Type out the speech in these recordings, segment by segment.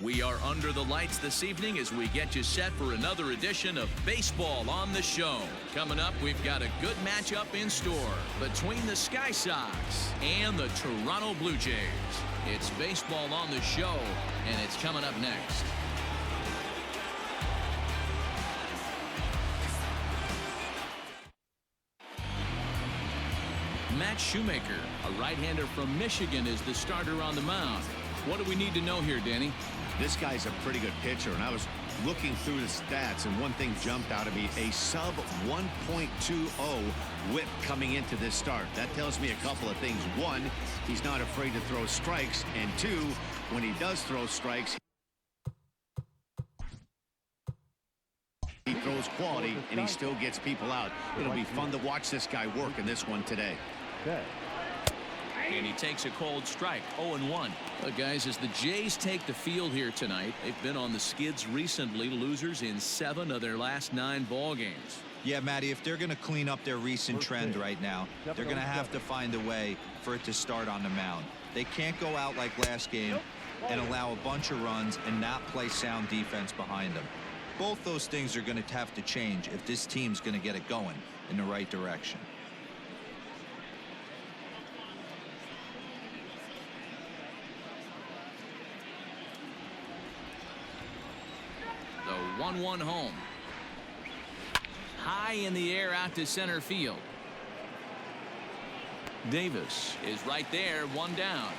We are under the lights this evening as we get you set for another edition of Baseball on the Show. Coming up, we've got a good matchup in store between the Sky Sox and the Toronto Blue Jays. It's Baseball on the Show, and it's coming up next. Matt Shoemaker, a right-hander from Michigan, is the starter on the mound. What do we need to know here, Danny? This guy's a pretty good pitcher, and I was looking through the stats, and one thing jumped out at me: a sub 1.20 whip coming into this start. That tells me a couple of things. One, he's not afraid to throw strikes, and two, when he does throw strikes, he throws quality, and he still gets people out. It'll be fun to watch this guy work in this one today. And he takes a cold strike. 0-1. Guys, as the Jays take the field here tonight, they've been on the skids recently, losers in 7 of their last 9 ball games. Yeah, Matty, if they're going to clean up their recent trend right now, they're going to have to find a way for it to start on the mound. They can't go out like last game and allow a bunch of runs and not play sound defense behind them. Both those things are going to have to change if this team's going to get it going in the right direction. The 1-1 home. High in the air out to center field. Davis is right there, 1 down.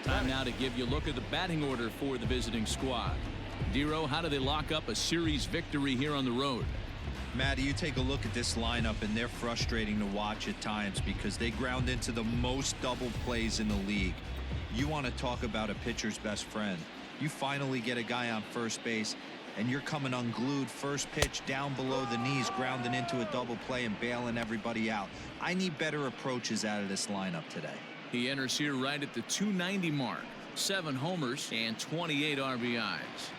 Time now to give you a look at the batting order for the visiting squad. Dero, how do they lock up a series victory here on the road? Matty, you take a look at this lineup, and they're frustrating to watch at times because they ground into the most double plays in the league. You want to talk about a pitcher's best friend. You finally get a guy on first base, and you're coming unglued first pitch down below the knees, grounding into a double play and bailing everybody out. I need better approaches out of this lineup today. He enters here right at the 290 mark. 7 homers and 28 RBIs.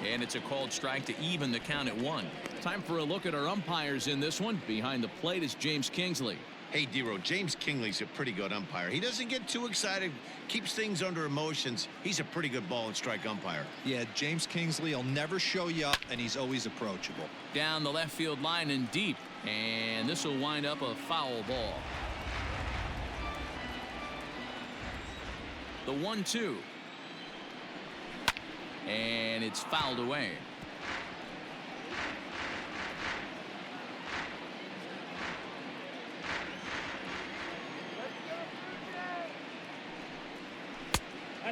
And it's a called strike to even the count at 1. Time for a look at our umpires in this one. Behind the plate is James Kingsley. Hey, Dero, James Kingley's a pretty good umpire. He doesn't get too excited, keeps things under emotions. He's a pretty good ball and strike umpire. Yeah, James Kingsley will never show you up, and he's always approachable. Down the left field line and deep. And this will wind up a foul ball. The 1-2. And it's fouled away.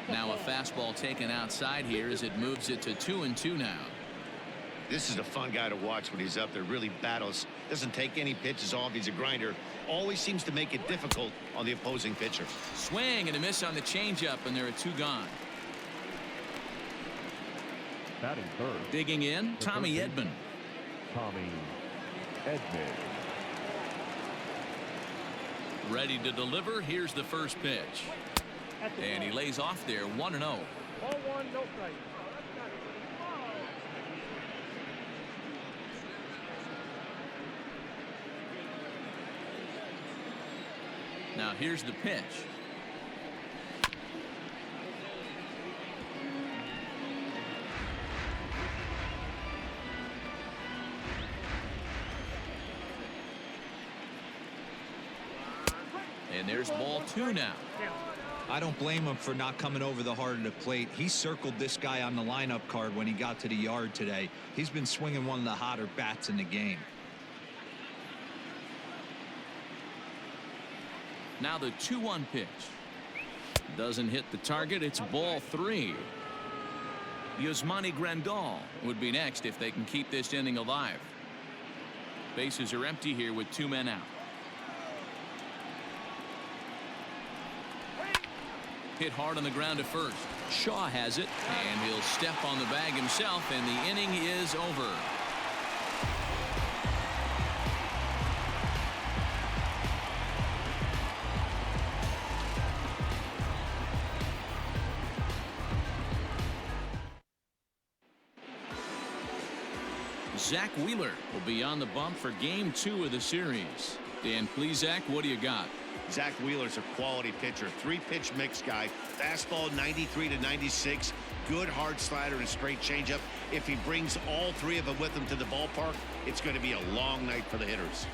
Now a fastball taken outside here as it moves it to 2-2 now. This is a fun guy to watch when he's up there. Really battles. Doesn't take any pitches off. He's a grinder. Always seems to make it difficult on the opposing pitcher. Swing and a miss on the changeup, and there are 2 gone. Batting third. Digging in, Tommy Edman. Tommy Edman. Ready to deliver. Here's the first pitch. And he lays off there, 1-0. Ball 1, no strike. Now here's the pitch. And there's ball 2 now. I don't blame him for not coming over the heart of the plate. He circled this guy on the lineup card when he got to the yard today. He's been swinging one of the hotter bats in the game. Now the 2-1 pitch. Doesn't hit the target. It's ball 3. Yasmani Grandal would be next if they can keep this inning alive. Bases are empty here with 2 men out. Hit hard on the ground to first. Shaw has it, and he'll step on the bag himself, and the inning is over. Zach Wheeler will be on the bump for game 2 of the series. Dan Plesac, what do you got? Zach Wheeler's a quality pitcher. 3-pitch mix guy. Fastball 93 to 96. Good hard slider and a straight changeup. If he brings all 3 of them with him to the ballpark, it's going to be a long night for the hitters.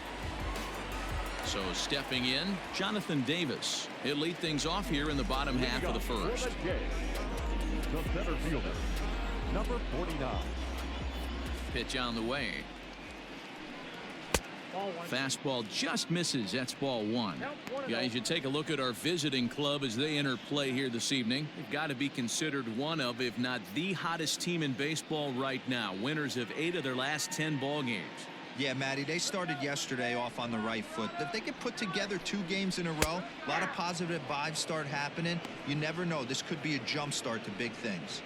So stepping in, Jonathan Davis. He'll lead things off here in the bottom half of the first. The center fielder, number 49. Pitch on the way. Fastball just misses. That's ball 1. Guys, you take a look at our visiting club as they enter play here this evening. They've got to be considered one of, if not the hottest team in baseball right now. Winners of 8 of their last 10 ball games. Yeah, Matty, they started yesterday off on the right foot. If they can put together 2 games in a row, a lot of positive vibes start happening. You never know. This could be a jump start to big things.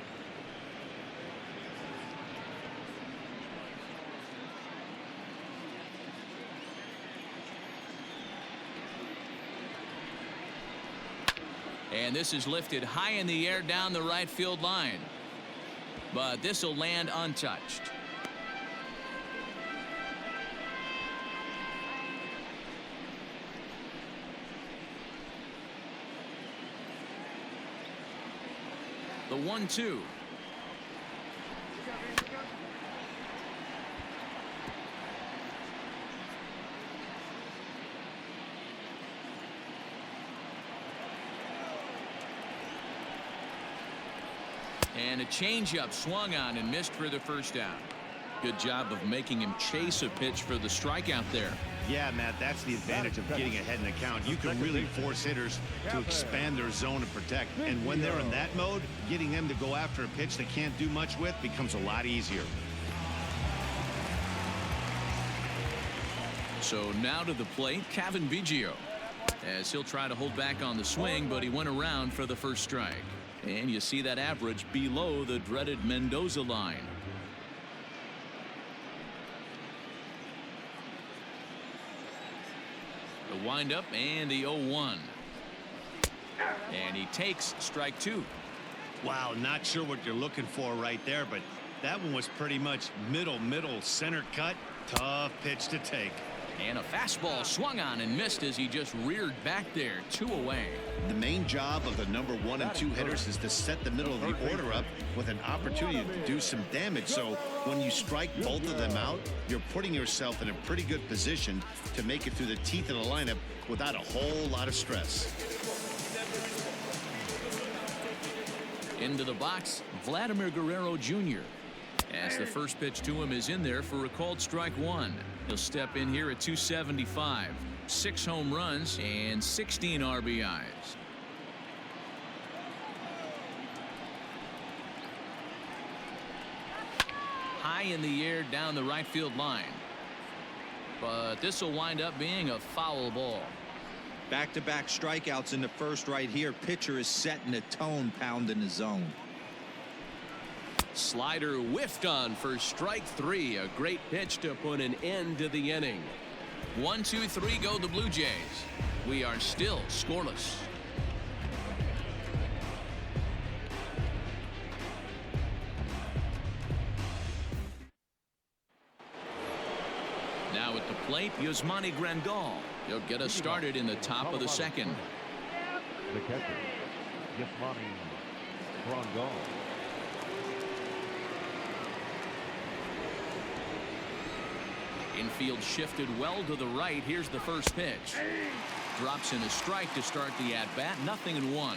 And this is lifted high in the air down the right field line. But this will land untouched. The 1-2. And a changeup swung on and missed for the first down. Good job of making him chase a pitch for the strikeout there. Yeah, Matt, that's the advantage of getting ahead in the count. You can really force hitters to expand their zone and protect. And when they're in that mode, getting them to go after a pitch they can't do much with becomes a lot easier. So now to the plate, Kevin Biggio, as he'll try to hold back on the swing, but he went around for the first strike. And you see that average below the dreaded Mendoza line. The windup and the 0-1. And he takes strike 2. Wow, not sure what you're looking for right there, but that one was pretty much middle center cut. Tough pitch to take. And a fastball swung on and missed as he just reared back there. 2 away. The main job of the number 1 and 2 hitters is to set the middle of the order up with an opportunity to do some damage. So when you strike both of them out, you're putting yourself in a pretty good position to make it through the teeth of the lineup without a whole lot of stress. Into the box, Vladimir Guerrero Jr. as the first pitch to him is in there for a called strike 1. He'll step in here at 275. 6 home runs and 16 RBIs. High in the air down the right field line. But this will wind up being a foul ball. Back-to-back strikeouts in the first right here. Pitcher is setting the tone, pounding the zone. Slider whiffed on for strike 3. A great pitch to put an end to the inning. 1, 2, 3 go the Blue Jays. We are still scoreless. Now at the plate, Yasmani Grandal. He'll get us started in the top of the second. The catcher, Yasmani Grandal. Infield shifted well to the right. Here's the first pitch. Drops in a strike to start the at-bat. 0-1.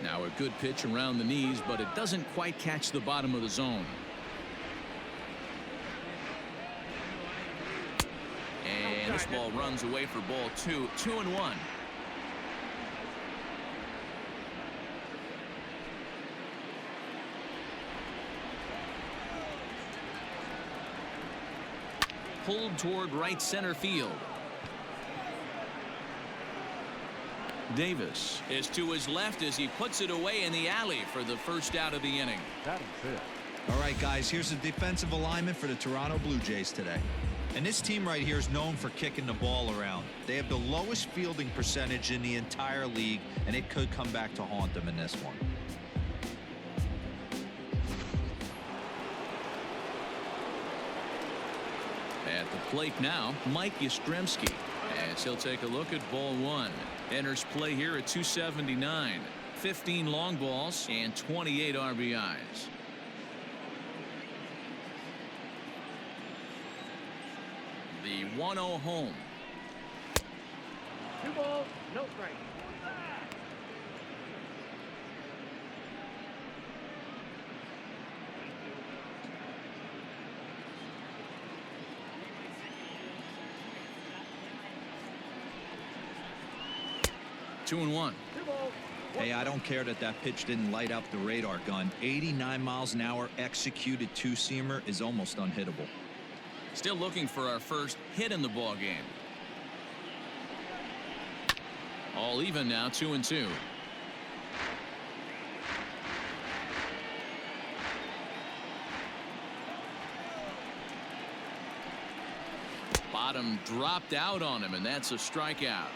Now a good pitch around the knees, but it doesn't quite catch the bottom of the zone. And this ball runs away for ball 2. 2-1. Pulled toward right center field. Davis is to his left as he puts it away in the alley for the first out of the inning. That is it. All right, guys, here's the defensive alignment for the Toronto Blue Jays today. And this team right here is known for kicking the ball around. They have the lowest fielding percentage in the entire league, and it could come back to haunt them in this one. the plate now, Mike Yastrzemski, as he'll take a look at ball one. Enters play here at 279. 15 long balls and 28 RBIs. The 1-0 home. 2 balls, no strikes. Two and one. Hey, I don't care that pitch didn't light up the radar gun. 89 miles an hour executed two-seamer is almost unhittable. Still looking for our first hit in the ball game. All even now, 2-2. Bottom dropped out on him, and that's a strikeout.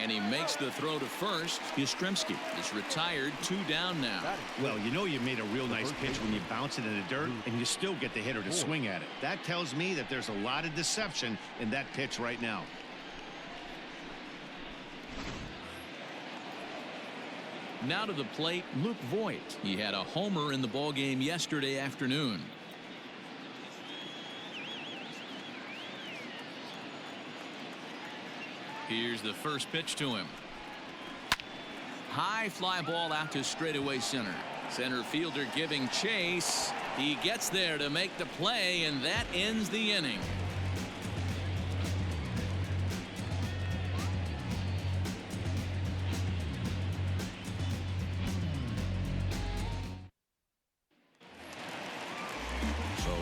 And he makes the throw to first. Yastrzemski is retired, 2 down now. Well, you know you made a real nice pitch when you bounce it in the dirt and you still get the hitter to swing at it. That tells me that there's a lot of deception in that pitch right now. Now to the plate, Luke Voigt. He had a homer in the ball game yesterday afternoon. Here's the first pitch to him. High fly ball out to straightaway center. Center fielder giving chase. He gets there to make the play, and that ends the inning.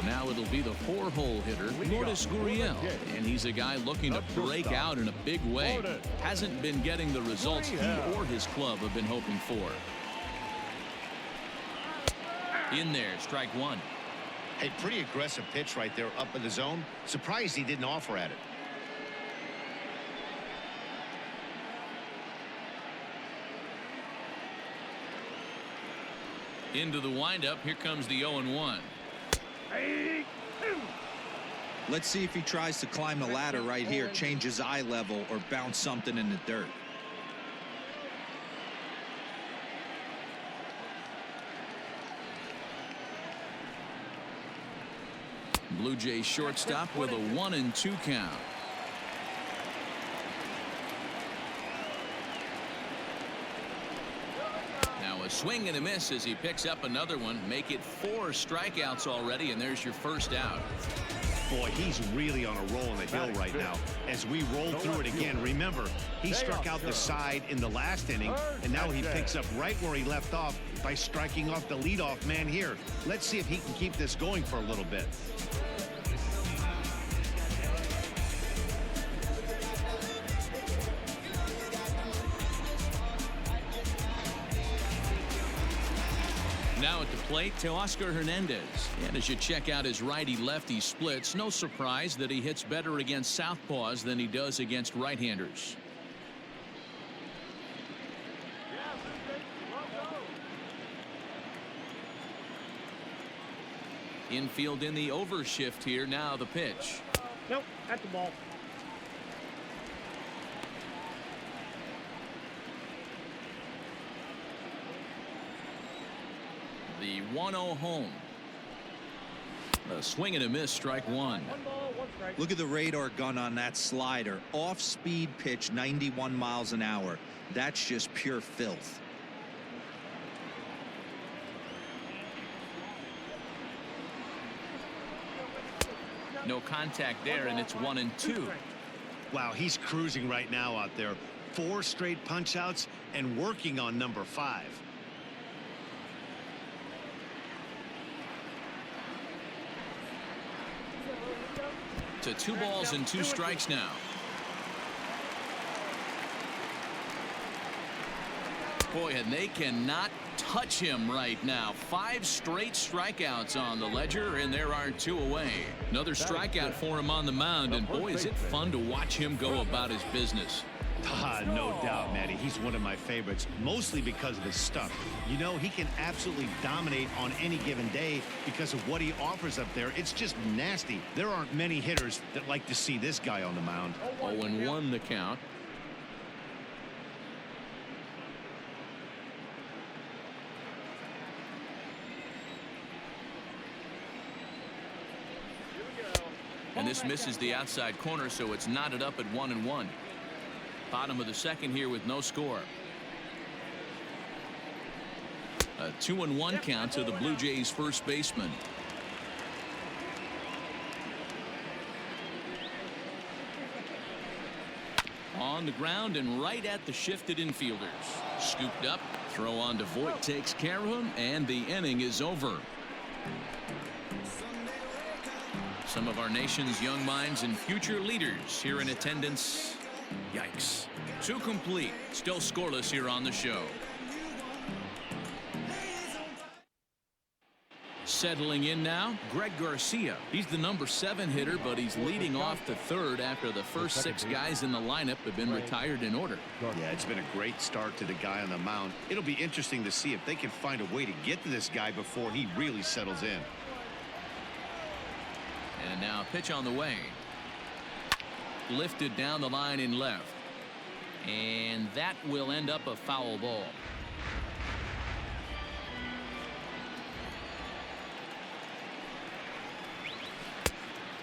Now it'll be the 4-hole hitter, Lourdes Gurriel, and he's a guy looking to break out in a big way. Hasn't been getting the results he or his club have been hoping for. In there, strike one. Hey, pretty aggressive pitch right there up in the zone. Surprised he didn't offer at it. Into the windup. Here comes the 0-1. Let's see if he tries to climb the ladder right here, change his eye level, or bounce something in the dirt. Blue Jays shortstop with a 1-2 count. Now a swing and a miss as he picks up another one. Make it 4 strikeouts already, and there's your first out. Boy, he's really on a roll on the hill right now. As we roll through it again, remember, he struck out the side in the last inning, and now he picks up right where he left off by striking off the leadoff man here. Let's see if he can keep this going for a little bit. Now at the plate, Teoscar Hernandez. And as you check out his righty-lefty splits, no surprise that he hits better against southpaws than he does against right-handers. Infield in the overshift here. Now the pitch. Nope, that's the ball. The 1-0 home. A swing and a miss, strike one. 1 ball, 1 strike. Look at the radar gun on that slider. Off-speed pitch, 91 miles an hour. That's just pure filth. No contact there, and it's 1-2. Wow, he's cruising right now out there. 4 straight punch-outs and working on number 5. To 2 balls and 2 strikes now. Boy, and they cannot touch him right now. 5 straight strikeouts on the ledger, and there are 2 away. Another strikeout for him on the mound, and boy, is it fun to watch him go about his business. No doubt, Matty. He's one of my favorites, mostly because of his stuff. You know, he can absolutely dominate on any given day because of what he offers up there. It's just nasty. There aren't many hitters that like to see this guy on the mound. 0-1 the count. And this misses the outside corner, so it's knotted up at 1-1. Bottom of the second here with no score. A 2-1 count to the Blue Jays first baseman. On the ground and right at the shifted infielders. Scooped up, throw on to Voit takes care of him, and the inning is over. Some of our nation's young minds and future leaders here in attendance. Yikes. 2 complete. Still scoreless here on the show. Settling in now, Greg Garcia. He's the number 7 hitter, but he's leading off the third after the first 6 guys in the lineup have been retired in order. Yeah, it's been a great start to the guy on the mound. It'll be interesting to see if they can find a way to get to this guy before he really settles in. And now a pitch on the way. Lifted down the line in left. And that will end up a foul ball.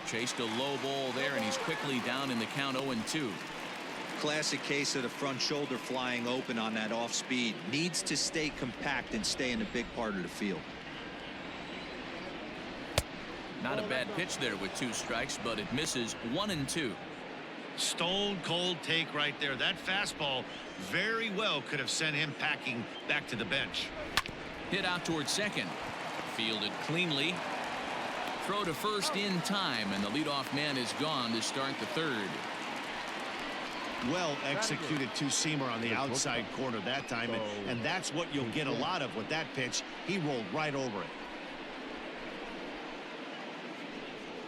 Chased a low ball there, and he's quickly down in the count 0-2. Classic case of the front shoulder flying open on that off speed. Needs to stay compact and stay in a big part of the field. Not a bad pitch there with 2 strikes, but it misses 1-2. Stone cold take right there. That fastball very well could have sent him packing back to the bench. Hit out towards second. Fielded cleanly. Throw to first in time, and the leadoff man is gone to start the third. Well executed 2-seamer on the outside corner that time, and that's what you'll get a lot of with that pitch. He rolled right over it.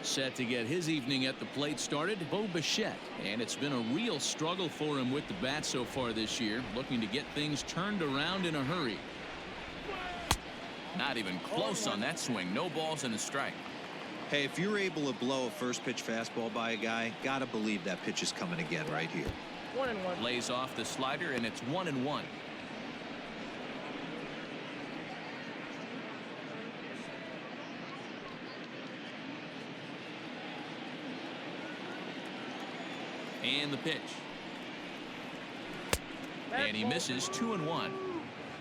Set to get his evening at the plate started, Bo Bichette. And it's been a real struggle for him with the bat so far this year, looking to get things turned around in a hurry. Not even close on that swing. No balls and a strike. Hey, if you're able to blow a first pitch fastball by a guy, gotta believe that pitch is coming again right here. 1-1. Lays off the slider, and it's 1-1. And the pitch. And he misses 2-1.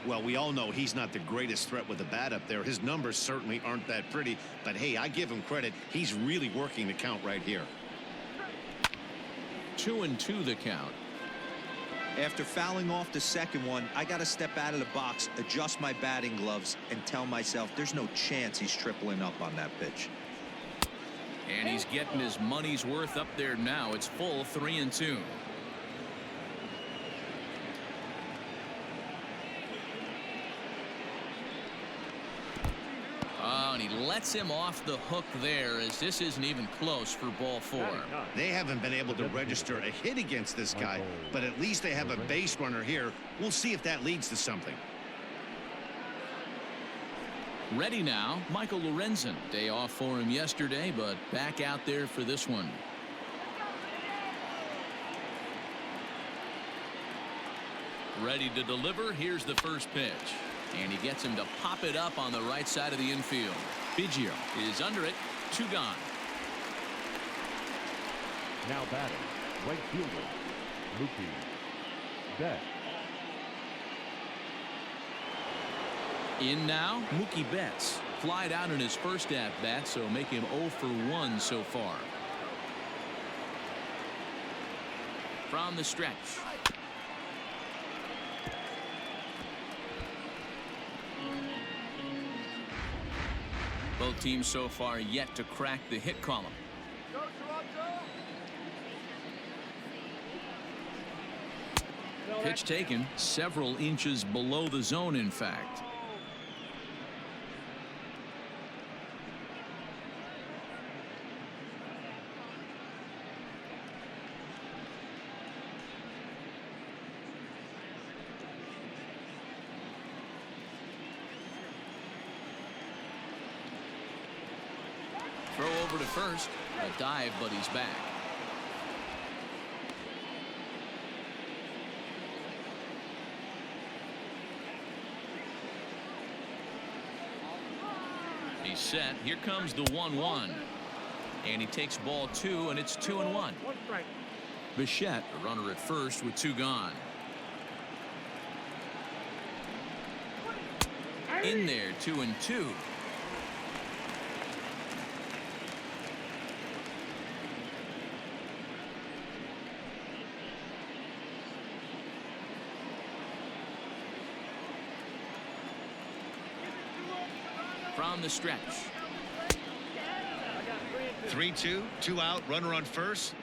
Well, we all know he's not the greatest threat with the bat up there. His numbers certainly aren't that pretty, but hey, I give him credit. He's really working the count right here. 2-2 the count. After fouling off the second one, I got to step out of the box, adjust my batting gloves, and tell myself there's no chance he's tripling up on that pitch. And he's getting his money's worth up there now. It's full 3-2. Oh, and he lets him off the hook there, as this isn't even close for ball 4. They haven't been able to register a hit against this guy, but at least they have a base runner here. We'll see if that leads to something. Ready now, Michael Lorenzen. Day off for him yesterday, but back out there for this one. Ready to deliver. Here's the first pitch. And he gets him to pop it up on the right side of the infield. Biggio is under it. 2 gone. Now batting, right fielder, Mookie Betts. In now, Mookie Betts. Flied out in his first at-bat, so make him 0 for 1 so far. From the stretch. Both teams so far yet to crack the hit column. Pitch taken several inches below the zone, in fact. over to first. A dive, but he's back. He's set. Here comes the 1-1. And he takes ball 2, and it's 2-1. One strike. Bichette, a runner at first with 2 gone. In there, 2-2. From the stretch. 3-2, 2 out, runner on first.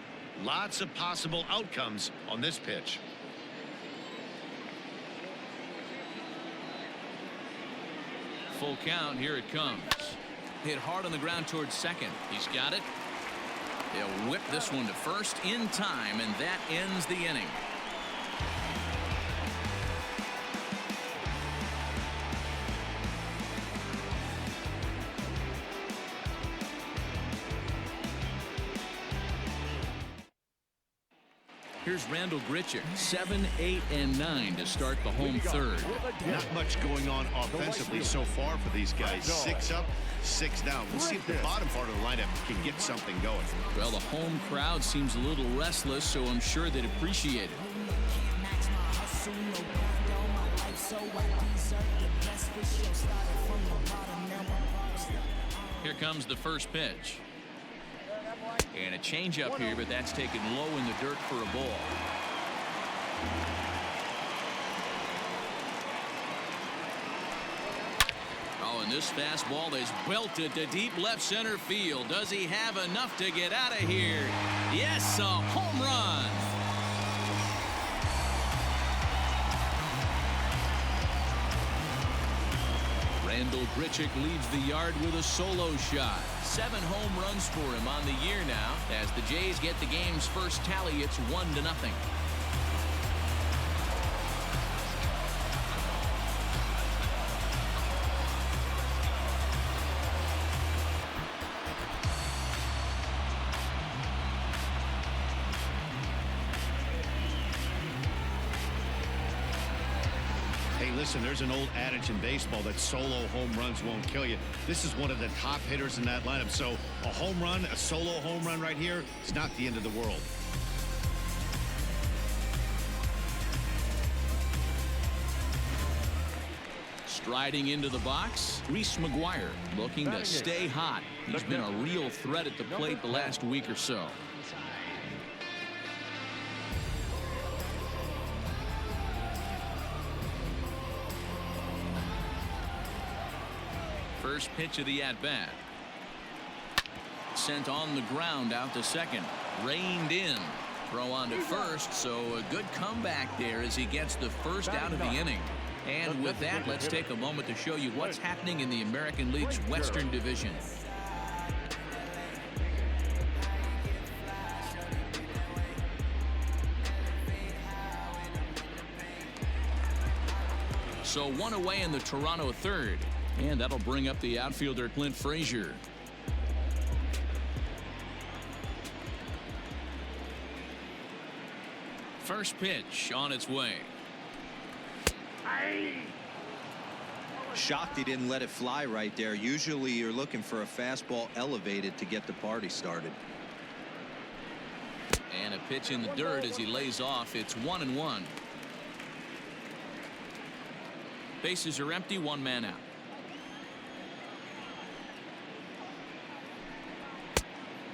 Lots of possible outcomes on this pitch. Full count. Here it comes. Hit hard on the ground towards second. He's got it. They'll whip this one to first in time, and that ends the inning. Here's Randall Grichuk, 7, 8, and 9 to start the home third. Not much going on offensively so far for these guys. 6 up, 6 down. We'll see if the bottom part of the lineup can get something going. Well, the home crowd seems a little restless, so I'm sure they'd appreciate it. Here comes the first pitch. And a changeup here, but that's taken low in the dirt for a ball. Oh, and this fastball is belted to deep left center field. Does he have enough to get out of here? Yes, a home run. Randall Grichuk leads the yard with a solo shot. 7 home runs for him on the year now. As the Jays get the game's first tally, it's 1-0. Hey, listen, there's an old adage in baseball that solo home runs won't kill you. This is one of the top hitters in that lineup. So a home run, a solo home run right here, it's not the end of the world. Striding into the box, Reese McGuire looking to stay hot. He's been a real threat at the plate the last week or so. First pitch of the at-bat. Sent on the ground out to second. Reined in. Throw on to first, so a good comeback there as he gets the first out of the inning. And with that, let's take a moment to show you what's happening in the American League's Western Division. So 1 away in the Toronto third. And that'll bring up the outfielder Clint Frazier. First pitch on its way. Shocked he didn't let it fly right there. Usually you're looking for a fastball elevated to get the party started. And a pitch in the dirt as he lays off. It's 1-1. Bases are empty, 1 man out.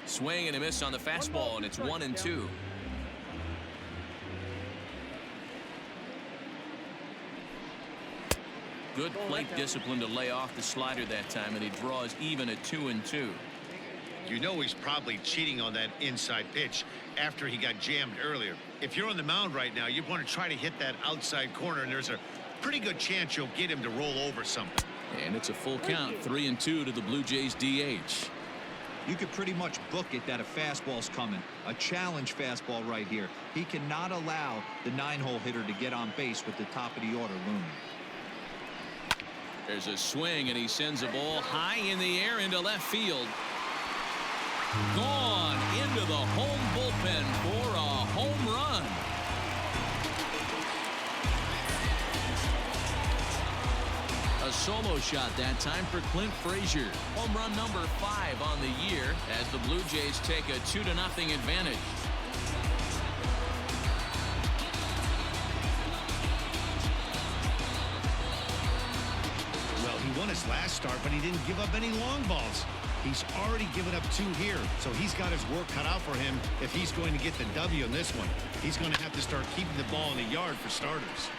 Swing and a miss on the fastball, and it's 1-2. Good plate discipline to lay off the slider that time, and he draws even at 2-2. You know he's probably cheating on that inside pitch after he got jammed earlier. If you're on the mound right now, you want to try to hit that outside corner, and there's a pretty good chance you'll get him to roll over something. And it's a full count, 3-2 to the Blue Jays DH. You could pretty much book it that a fastball's coming. A challenge fastball right here. He cannot allow the 9-hole hitter to get on base with the top of the order looming. There's a swing, and he sends a ball high in the air into left field. Gone into the home bullpen for a home run. A solo shot that time for Clint Frazier. Home run number 5 on the year as the Blue Jays take a 2-0 advantage. Well, he won his last start, but he didn't give up any long balls. He's already given up 2 here, so he's got his work cut out for him if he's going to get the W in this one. He's going to have to start keeping the ball in the yard for starters.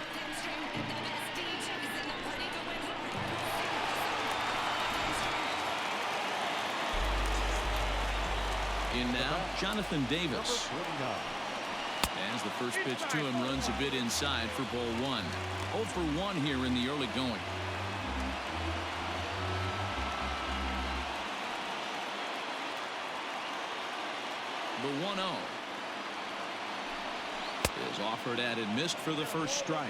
In now, Jonathan Davis. As the first pitch to him runs a bit inside for ball 1. 0 for 1 here in the early going. The 1-0 is offered at and missed for the first strike.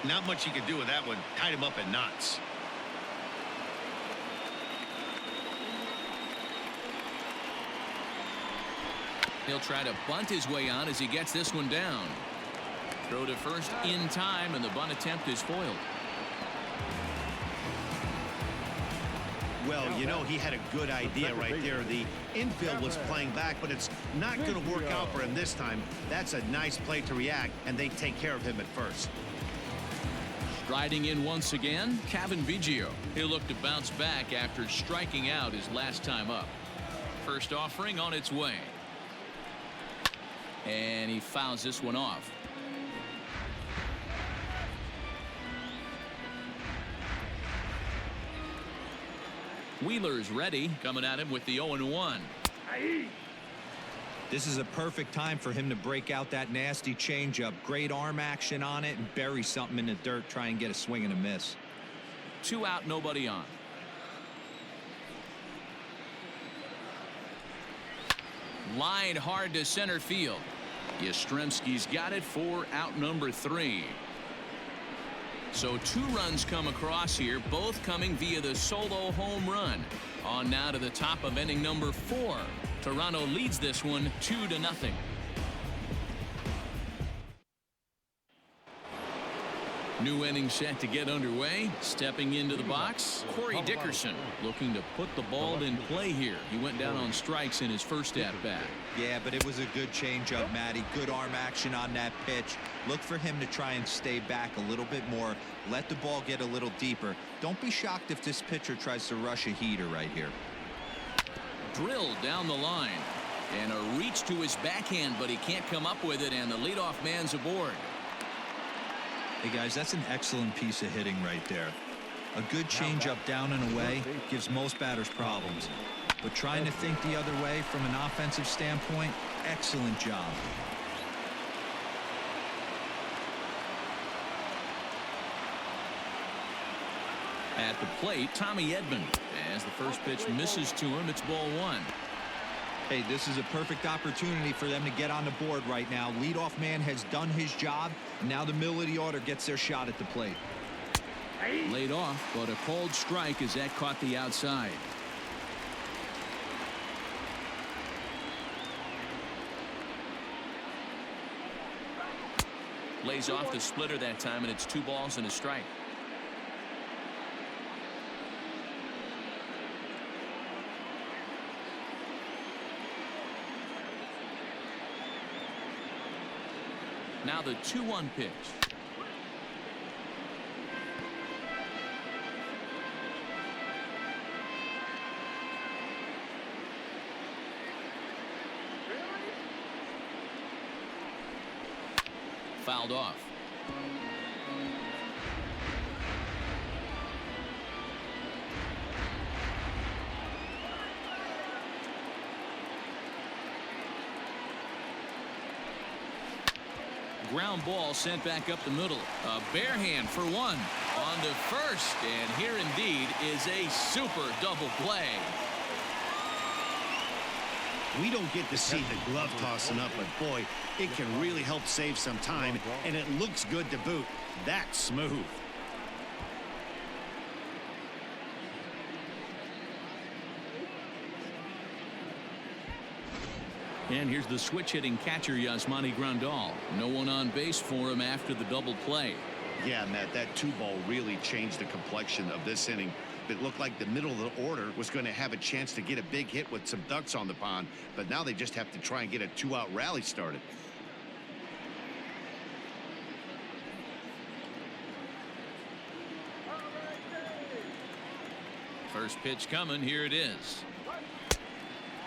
Not much you can do with that one. Tied him up in knots. He'll try to bunt his way on as he gets this one down. Throw to first in time, and the bunt attempt is foiled. Well, you know, he had a good idea right there. The infield was playing back, but it's not going to work out for him this time. That's a nice play to react, and they take care of him at first. Striding in once again, Cavan Biggio. He'll look to bounce back after striking out his last time up. First offering on its way. And he fouls this one off. Wheeler's ready, coming at him with the 0-1. This is a perfect time for him to break out that nasty changeup. Great arm action on it and bury something in the dirt. Try and get a swing and a miss. 2 out, nobody on. Line hard to center field. Yastrzemski's got it for out number 3. So 2 runs come across here, both coming via the solo home run. On now to the top of inning number 4. Toronto leads this one 2-0. New inning set to get underway. Stepping into the box, Corey Dickerson looking to put the ball in play here. He went down on strikes in his first at-bat. Yeah, but it was a good changeup, Matty. Good arm action on that pitch. Look for him to try and stay back a little bit more. Let the ball get a little deeper. Don't be shocked if this pitcher tries to rush a heater right here. Drilled down the line. And a reach to his backhand, but he can't come up with it, and the leadoff man's aboard. Hey, guys, that's an excellent piece of hitting right there. A good changeup down and away gives most batters problems. But trying to think the other way from an offensive standpoint, excellent job. At the plate, Tommy Edman. As the first pitch misses to him, it's ball 1. Hey, this is a perfect opportunity for them to get on the board right now. Leadoff man has done his job. Now the middle of the order gets their shot at the plate. Laid off, but a called strike as that caught the outside. Lays off the splitter that time, and it's 2 balls and a strike. Now the 2-1 pitch. Fouled off. Ground ball sent back up the middle. A bare hand for 1. On to first, and here indeed is a super double play. We don't get to see the glove tossing up, but boy, it can really help save some time, and it looks good to boot. That's smooth. And here's the switch hitting catcher Yasmani Grandal. No one on base for him after the double play. Yeah, Matt, that 2-ball really changed the complexion of this inning. It looked like the middle of the order was going to have a chance to get a big hit with some ducks on the pond, but now they just have to try and get a 2-out rally started. First pitch coming. Here it is.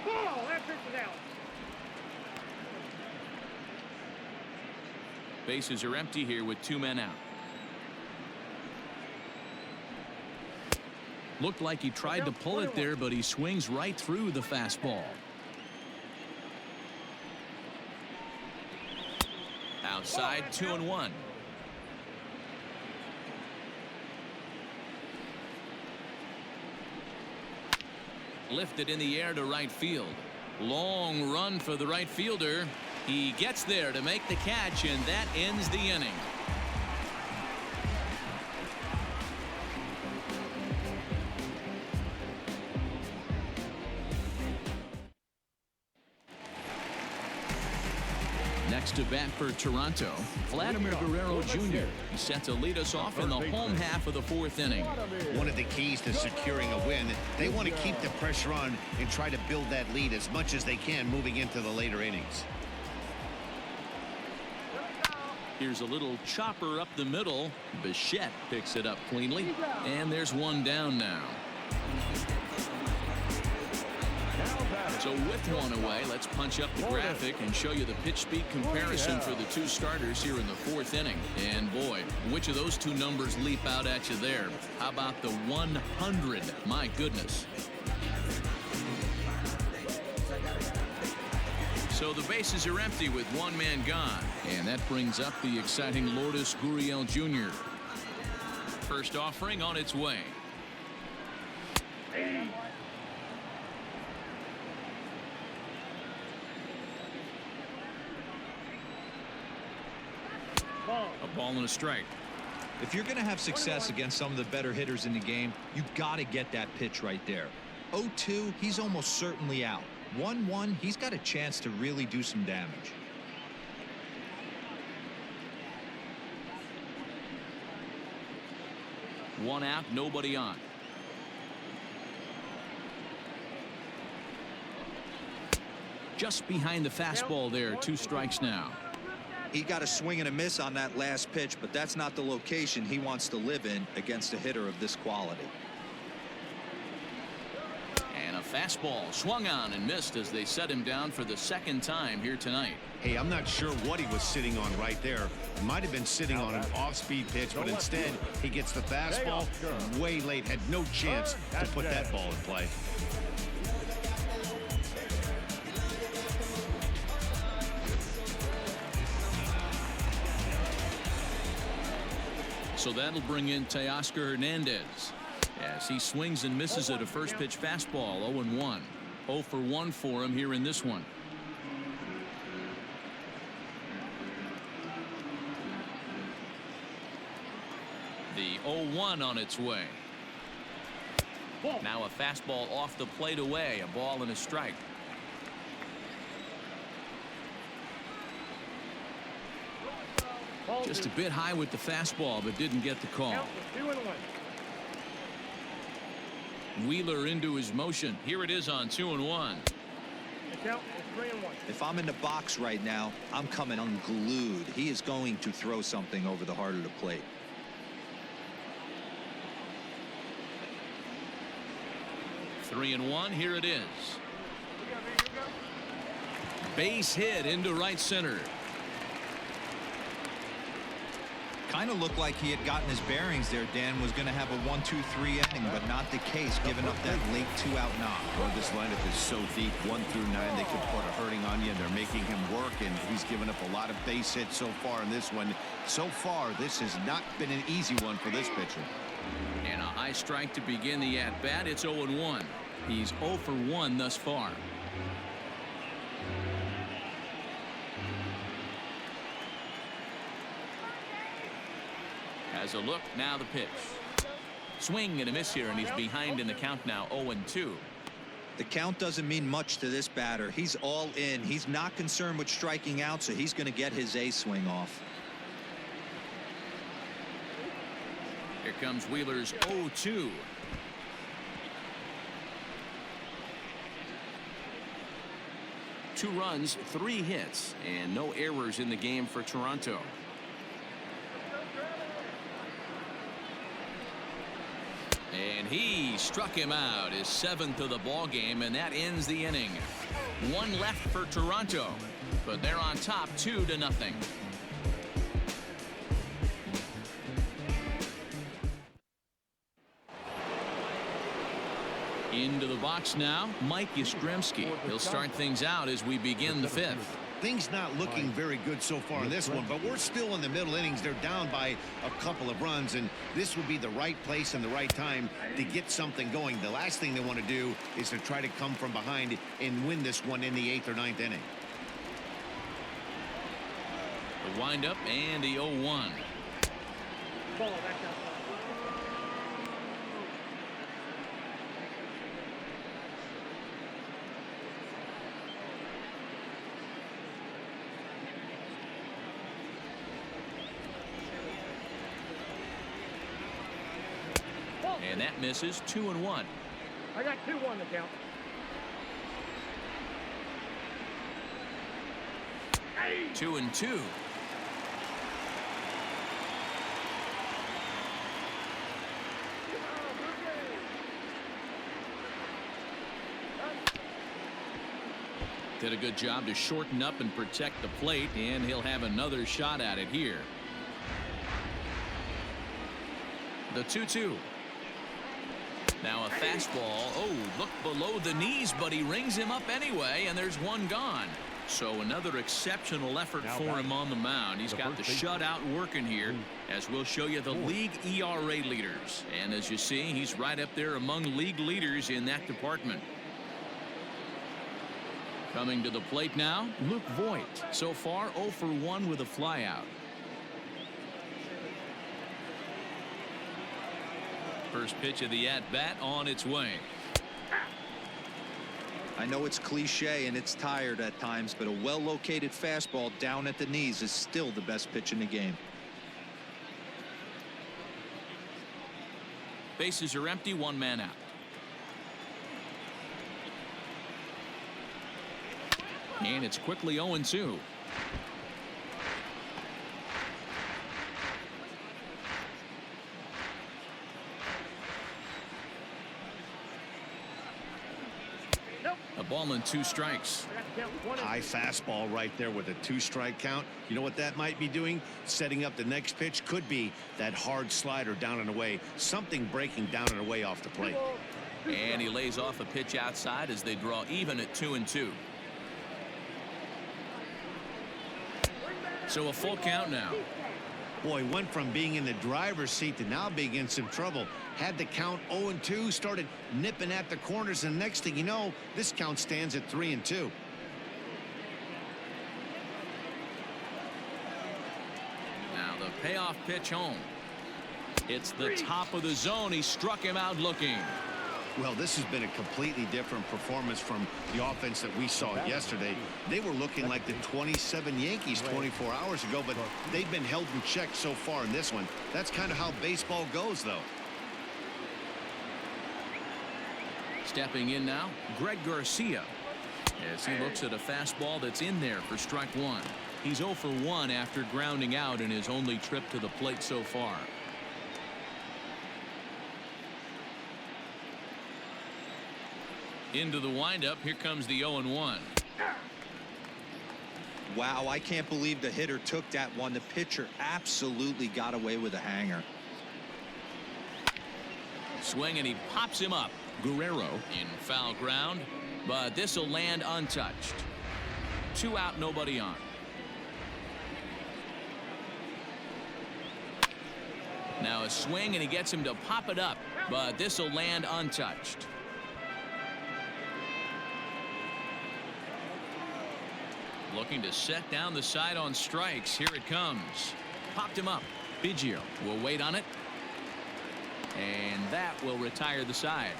Ball. That pitch is out. Bases are empty here with 2 men out. Looked like he tried to pull it there, but he swings right through the fastball. Outside, 2-1. Lifted in the air to right field. Long run for the right fielder. He gets there to make the catch, and that ends the inning. Next to bat for Toronto, Vladimir Guerrero Jr. He's set to lead us off in the home half of the 4th inning. One of the keys to securing a win, they want to keep the pressure on and try to build that lead as much as they can moving into the later innings. Here's a little chopper up the middle. Bichette picks it up cleanly, and there's one down now. So with one away, let's punch up the graphic and show you the pitch speed comparison for the 2 starters here in the 4th inning. And boy, which of those 2 numbers leap out at you there? How about the 100? My goodness. So the bases are empty with 1 man gone. And that brings up the exciting Lourdes Gurriel Jr. First offering on its way. A ball and a strike. If you're going to have success against some of the better hitters in the game, you've got to get that pitch right there. 0-2, he's almost certainly out. 1-1, he's got a chance to really do some damage. One out, nobody on. Just behind the fastball there. 2 strikes now. He got a swing and a miss on that last pitch, but that's not the location he wants to live in against a hitter of this quality. And a fastball swung on and missed as they set him down for the 2nd time here tonight. Hey, I'm not sure what he was sitting on right there. Might have been sitting on an off-speed pitch, but instead he gets the fastball way late. Had no chance to put that ball in play. So that'll bring in Teoscar Hernandez as he swings and misses at a first pitch fastball. 0-1. 0 for 1 for him here in this one. The 0-1 on its way. Now a fastball off the plate away. A ball and a strike. Just a bit high with the fastball, but didn't get the call. Wheeler into his motion. Here it is on 2-1. If I'm in the box right now, I'm coming unglued. He is going to throw something over the heart of the plate. Three and 1. Here it is. Base hit into right center. Kind of looked like he had gotten his bearings there. Dan was going to have a 1-2-3 inning, but not the case, giving up that late 2-out knock. Well, this lineup is so deep, 1 through 9, they could put a hurting on you, and they're making him work, and he's given up a lot of base hits so far in this one. So far, this has not been an easy one for this pitcher. And a high strike to begin the at-bat. It's 0-1. He's 0 for 1 thus far. As a look, now the pitch. Swing and a miss here, and he's behind in the count now. 0-2. The count doesn't mean much to this batter. He's all in. He's not concerned with striking out, so he's going to get his A swing off. Here comes Wheeler's 0-2. Two runs, 3 hits, and no errors in the game for Toronto. And he struck him out, his 7th of the ball game, and that ends the inning. 1 left for Toronto, but they're on top 2-0. Into the box now, Mike Yastrzemski. He'll start things out as we begin the 5th. Things not looking very good so far in this one, but we're still in the middle innings. They're down by a couple of runs, and this would be the right place and the right time to get something going. The last thing they want to do is to try to come from behind and win this one in the 8th or 9th inning. The windup and the 0-1. Ball back outside. And that misses. 2-1. I got 2-1 to count. 2-2. Did a good job to shorten up and protect the plate, and he'll have another shot at it here. The 2-2. Now a fastball. Oh, look below the knees, but he rings him up anyway, and there's one gone. So another exceptional effort for him on the mound. He's got the shutout working here, as we'll show you the league ERA leaders. And as you see, he's right up there among league leaders in that department. Coming to the plate now, Luke Voit. So far 0 for 1 with a flyout. First pitch of the at-bat on its way. I know it's cliche and it's tired at times, but a well-located fastball down at the knees is still the best pitch in the game. Bases are empty, 1 man out. And it's quickly 0-2. A ball and 2 strikes. High fastball right there with a 2-strike count. You know what that might be doing? Setting up the next pitch. Could be that hard slider down and away. Something breaking down and away off the plate. And he lays off a pitch outside as they draw even at 2-2. So a full count now. Boy, went from being in the driver's seat to now being in some trouble. Had the count 0-2, started nipping at the corners, and next thing you know, this count stands at 3-2. Now the payoff pitch home. It's the top of the zone. He struck him out looking. Well, this has been a completely different performance from the offense that we saw yesterday. They were looking like the 27 Yankees 24 hours ago, but they've been held in check so far in this one. That's kind of how baseball goes, though. Stepping in now, Greg Garcia, as he looks at a fastball that's in there for strike 1. He's 0 for 1 after grounding out in his only trip to the plate so far. Into the windup. Here comes the 0-1. Wow, I can't believe the hitter took that one. The pitcher absolutely got away with a hanger. Swing, and he pops him up. Guerrero in foul ground, but this will land untouched. 2 out, nobody on. Now a swing, and he gets him to pop it up, but this will land untouched. Looking to set down the side on strikes. Here it comes. Popped him up. Biggio will wait on it. And that will retire the side.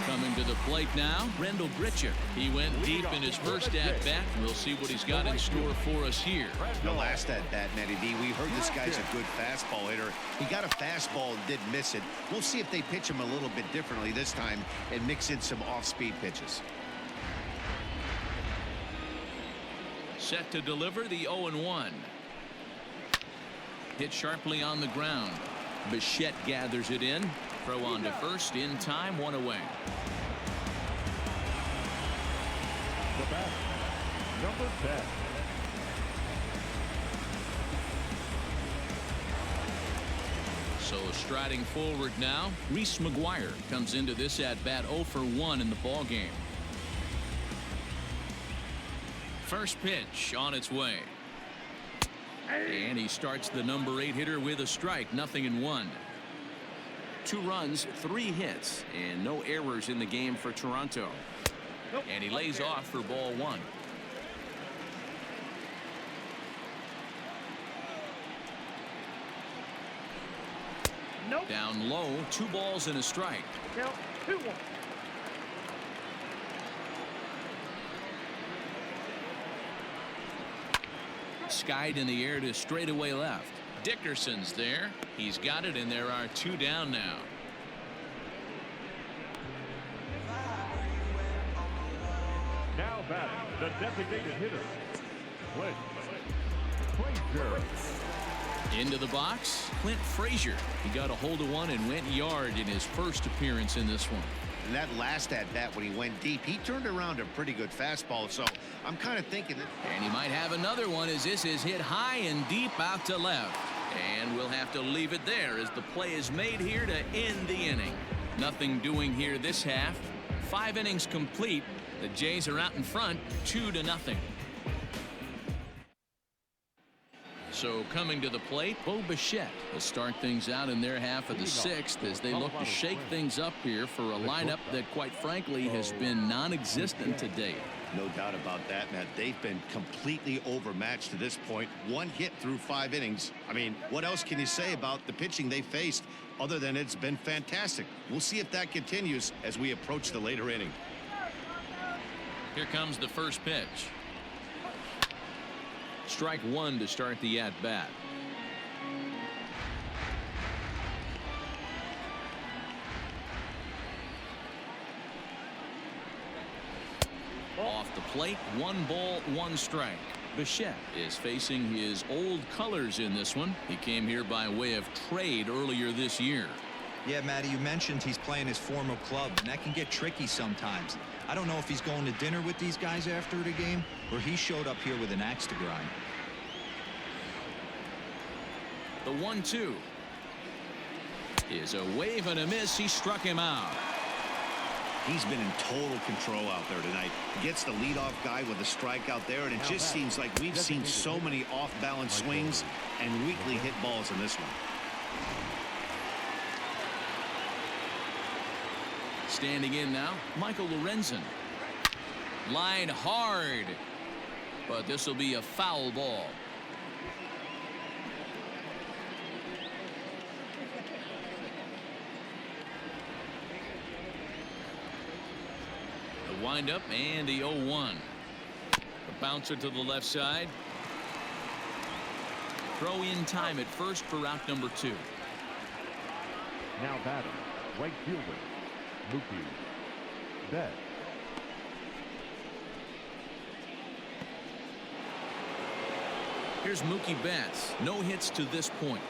Coming to the plate now, Rendell Gritcher. He went deep in his first at-bat. We'll see what he's got in store for us here. The last at-bat, Matty D, we heard this guy's a good fastball hitter. He got a fastball and did miss it. We'll see if they pitch him a little bit differently this time and mix in some off-speed pitches. Set to deliver the 0-1. Hit sharply on the ground. Bichette gathers it in. Throw on to first in time, one away. The batter, number 10. So striding forward now, Reese McGuire comes into this at-bat 0 for 1 in the ballgame. First pitch on its way. And he starts the number 8 hitter with a strike, 0-1. 2 runs, 3 hits, and no errors in the game for Toronto. And he lays off for ball 1. Down low, 2 balls and a strike. Count 2-1. Skied in the air to straightaway left. Dickerson's there. He's got it, and there are 2 down now. Now batting, the designated hitter, Frazier. Into the box, Clint Frazier. He got a hold of one and went yard in his first appearance in this one. And that last at-bat when he went deep, he turned around a pretty good fastball, so I'm kind of thinking that. And he might have another one as this is hit high and deep out to left. And we'll have to leave it there as the play is made here to end the inning. Nothing doing here this half. 5 innings complete. The Jays are out in front 2-0. So coming to the plate, Bo Bichette will start things out in their half of the 6th as they look to shake things up here for a lineup that quite frankly has been non-existent to date. No doubt about that, Matt. They've been completely overmatched to this point. 1 hit through 5 innings. I mean, what else can you say about the pitching they faced other than it's been fantastic? We'll see if that continues as we approach the later inning. Here comes the first pitch. Strike 1 to start the at-bat. Off the plate, 1 ball, 1 strike. Bichette is facing his old colors in this one. He came here by way of trade earlier this year. Yeah, Matty, you mentioned he's playing his former club, and that can get tricky sometimes. I don't know if he's going to dinner with these guys after the game, or he showed up here with an axe to grind. The 1-2 is a wave and a miss. He struck him out. He's been in total control out there tonight. Gets the leadoff guy with a strikeout there, and it just seems like we've seen so many off-balance swings and weakly hit balls in this one. Standing in now, Michael Lorenzen. Line hard, but this will be a foul ball. The windup and the 0-1. The bouncer to the left side. Throw in time at first for out number 2. Now batting, right fielder, Mookie Betts. Here's Mookie Betts. No hits to this point.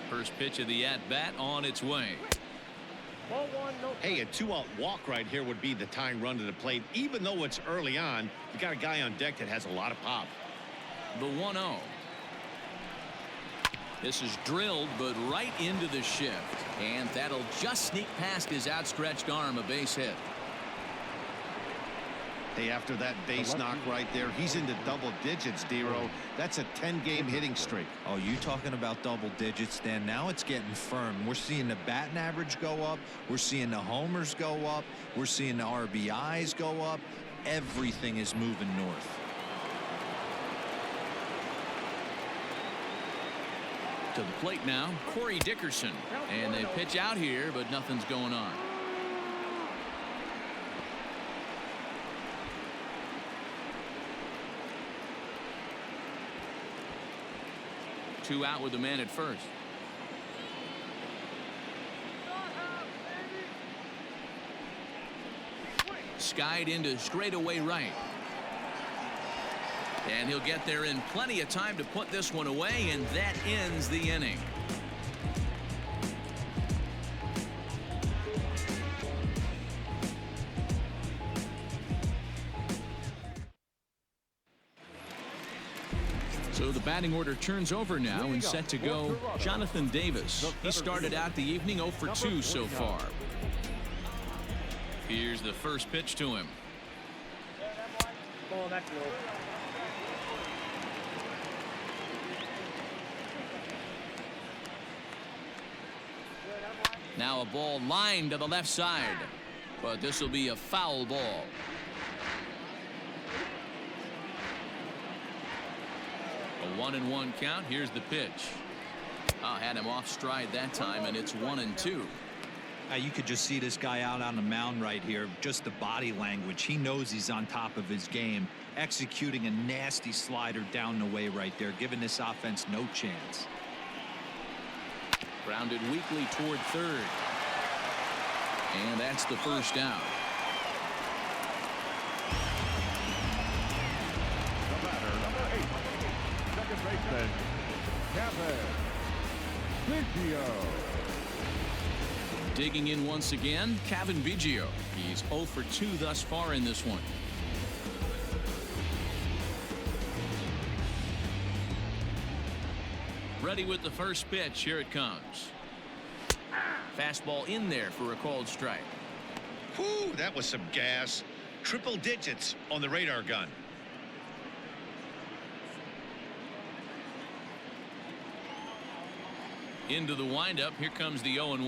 First pitch of the at-bat on its way. Ball 1, no. Hey, a 2-out walk right here would be the tying run to the plate. Even though it's early on, you got a guy on deck that has a lot of pop. The 1-0. This is drilled, but right into the shift. And that'll just sneak past his outstretched arm, a base hit. Hey, after that base knock right there, he's into double digits, Dero. That's a 10-game hitting streak. Oh, you talking about double digits, Dan? Now it's getting firm. We're seeing the batting average go up. We're seeing the homers go up. We're seeing the RBIs go up. everything is moving north. To the plate now, Corey Dickerson. And they pitch out here, but nothing's going on. Two out with the man at first. Skied into straightaway right. And he'll get there in plenty of time to put this one away, and that ends the inning. So the batting order turns over now and set to go Jonathan Davis. He started out the evening 0 for 2 so far. Here's the first pitch to him. Ball that low. Now a ball lined to the left side, but this will be a foul ball. A 1-1 count. Here's the pitch. Had him off stride that time, and it's 1-2. You could just see this guy out on the mound right here. Just the body language. He knows he's on top of his game, executing a nasty slider down the way right there, giving this offense no chance. Grounded weakly toward third. And that's the first out. The batter, number 8, second baseman, Kevin Biggio. Digging in once again, Kevin Biggio. He's 0 for 2 thus far in this one. Ready with the first pitch. Here it comes. Fastball in there for a called strike. Whew, that was some gas. Triple digits on the radar gun. Into the windup. Here comes the 0-1.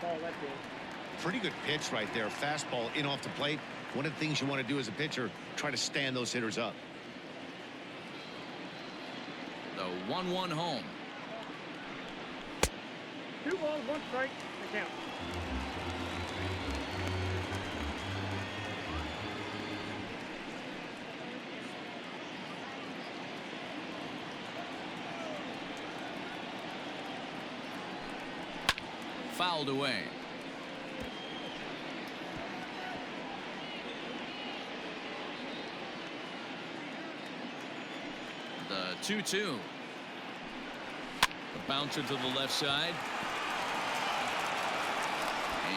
Ball that low. Pretty good pitch right there. Fastball in off the plate. One of the things you want to do as a pitcher, try to stand those hitters up. The 1-1 home. 2 balls, 1 strike. The count. Fouled away. The 2-2. The bouncer to the left side.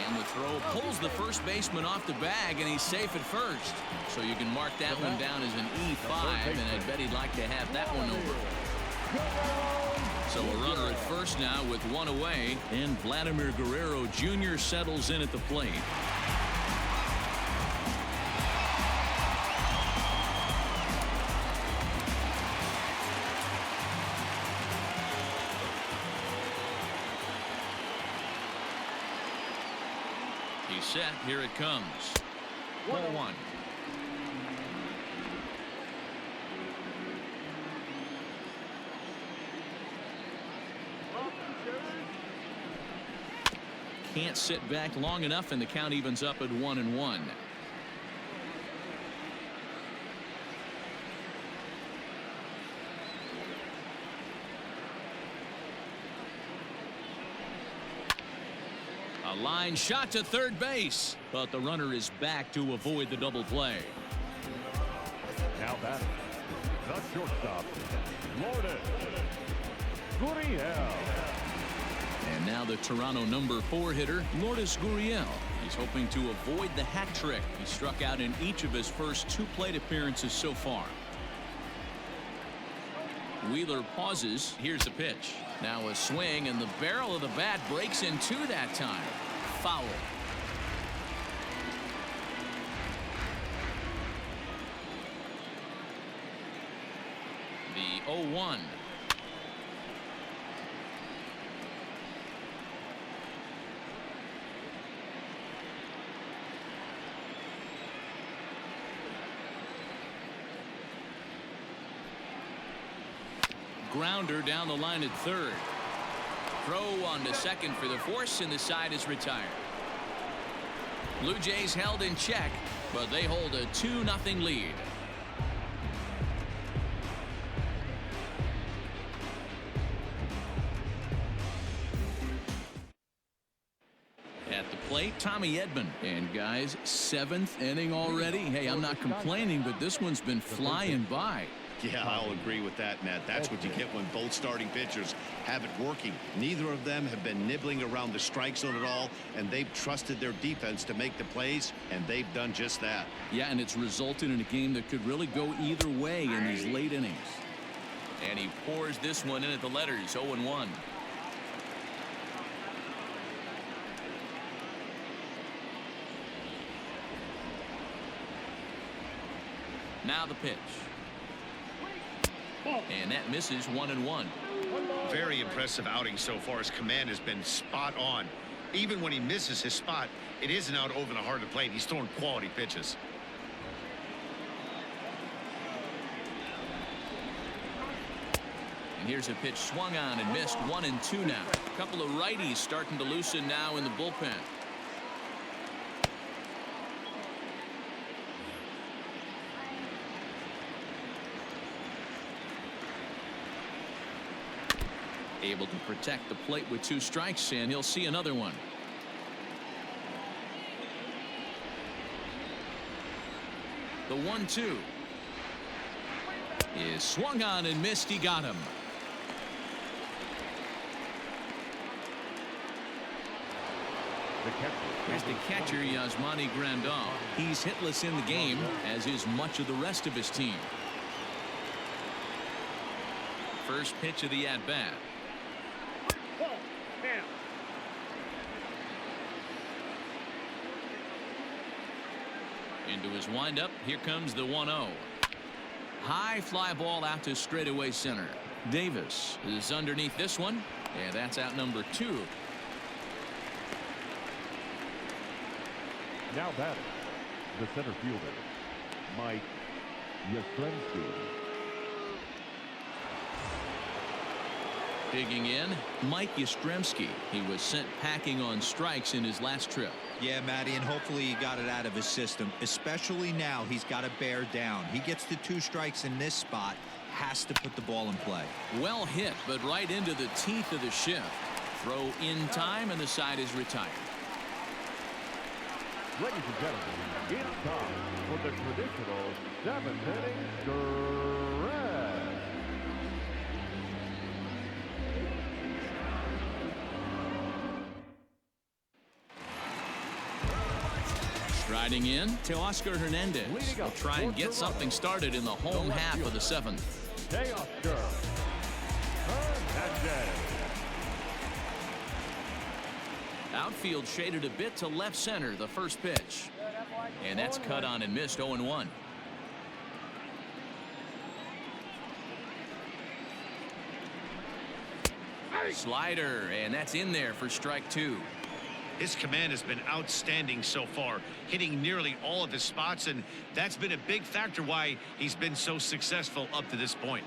And the throw pulls the first baseman off the bag, and he's safe at first. So you can mark that one down as an E5, and I bet he'd like to have that one over. So a runner at first now with 1 away, and Vladimir Guerrero Jr. settles in at the plate. He's set. Here it comes. 1-1. Can't sit back long enough, and the count evens up at 1-1. A line shot to third base, but the runner is back to avoid the double play. Now batting, the shortstop, Lourdes Gurriel. And now the Toronto number 4 hitter, Lourdes Gurriel. He's hoping to avoid the hat trick. He struck out in each of his first 2 plate appearances so far. Wheeler pauses. Here's the pitch. Now a swing, and the barrel of the bat breaks in 2 that time. Foul. The 0-1. grounder down the line at third. Throw on to second for the force, and the side is retired. Blue Jays held in check, but they hold a 2-0 lead. At the plate, Tommy Edman. And guys, 7th inning already. Hey, I'm not complaining, but this one's been flying by. Yeah, I'll agree with that, Matt. That's what you get when both starting pitchers have it working. Neither of them have been nibbling around the strike zone at all, and they've trusted their defense to make the plays, and they've done just that. Yeah, and it's resulted in a game that could really go either way in these late innings. And he pours this one in at the letters, 0-1. Now the pitch. And that misses 1-1. Very impressive outing so far. His command has been spot on. Even when he misses his spot, it isn't out over the heart of the plate. He's throwing quality pitches. And here's a pitch swung on and missed. 1-2 now. A couple of righties starting to loosen now in the bullpen. Able to protect the plate with 2 strikes, and he'll see another one. The 1-2 is swung on and missed. He got him. Here's the catcher, Yasmani Grandal. He's hitless in the game, as is much of the rest of his team. First pitch of the at-bat. Into his windup. Here comes the 1-0. High fly ball out to straightaway center. Davis is underneath this one, and that's out number 2. Now batting, the center fielder, Mike Yastrzemski. Digging in, Mike Yastrzemski. He was sent packing on strikes in his last trip. Yeah, Matty, and hopefully he got it out of his system. Especially now, he's got to bear down. He gets the 2 strikes in this spot, has to put the ball in play. Well hit, but right into the teeth of the shift. Throw in time, and the side is retired. Ladies and gentlemen, it's time for the traditional 7th inning stretch. Striding in, Teoscar Hernandez will try and get something started in the home half of the 7th. Teoscar Hernandez. Outfield shaded a bit to left center, the first pitch. And that's cut on and missed. 0-1. Slider, and that's in there for strike 2. His command has been outstanding so far, hitting nearly all of his spots, and that's been a big factor why he's been so successful up to this point.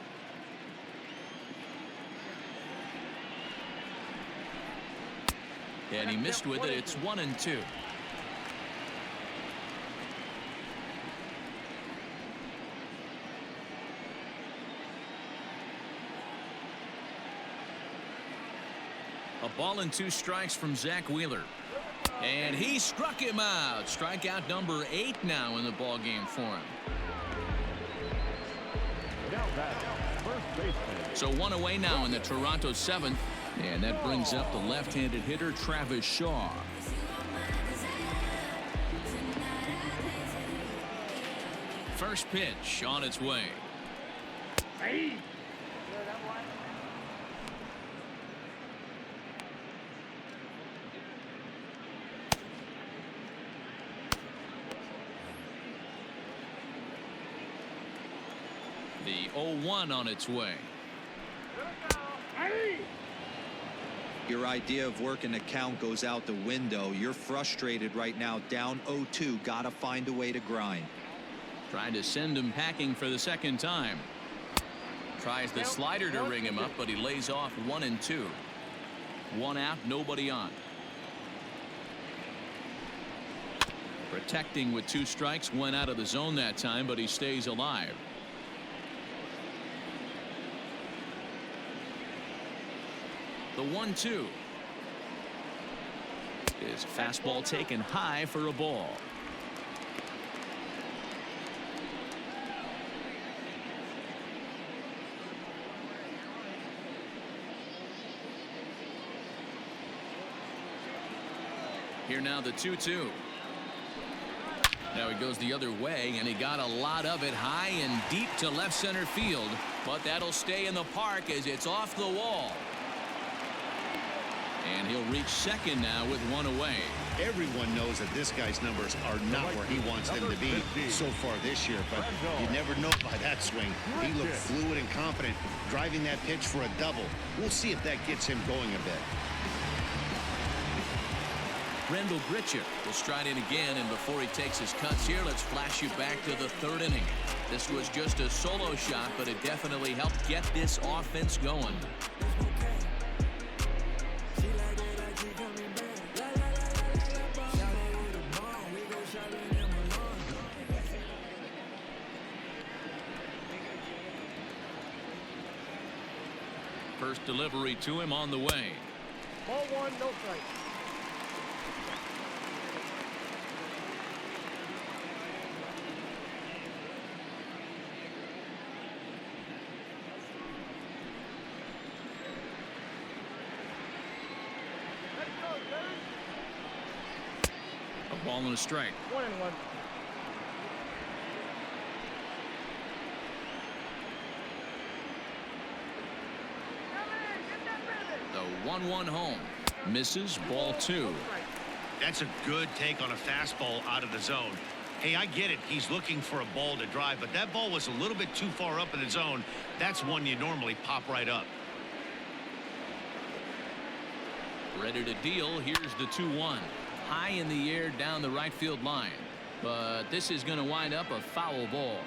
And he missed with it. It's 1-2. A ball and 2 strikes from Zach Wheeler. And he struck him out. Strikeout number 8 now in the ball game for him. Now batting, first baseman. So 1 away now in the Toronto 7th. And that brings up the left-handed hitter Travis Shaw. First pitch on its way. Hey. The 0-1 on its way. Your idea of working the count goes out the window. You're frustrated right now, down 0-2. Got to find a way to grind. Trying to send him packing for the second time. Tries the slider to ring him up, but he lays off 1-2. 1 out, nobody on. Protecting with 2 strikes, went out of the zone that time, but he stays alive. The 1-2. His fastball taken high for a ball. Here now the 2-2. Now he goes the other way, and he got a lot of it high and deep to left center field, but that'll stay in the park as it's off the wall. And he'll reach second now with 1 away. Everyone knows that this guy's numbers are not where he wants them to be so far this year, but you never know by that swing. He looked fluid and confident, driving that pitch for a double. We'll see if that gets him going a bit. Randall Grichuk will stride in again, and before he takes his cuts here, let's flash you back to the 3rd inning. This was just a solo shot, but it definitely helped get this offense going. First delivery to him on the way. Ball 1, no strike. A ball and a strike. 1-1. The 1-1 home. Misses, ball 2. That's a good take on a fastball out of the zone. Hey, I get it. He's looking for a ball to drive, but that ball was a little bit too far up in the zone. That's one you normally pop right up. Ready to deal. Here's the 2-1. High in the air down the right field line. But this is going to wind up a foul ball.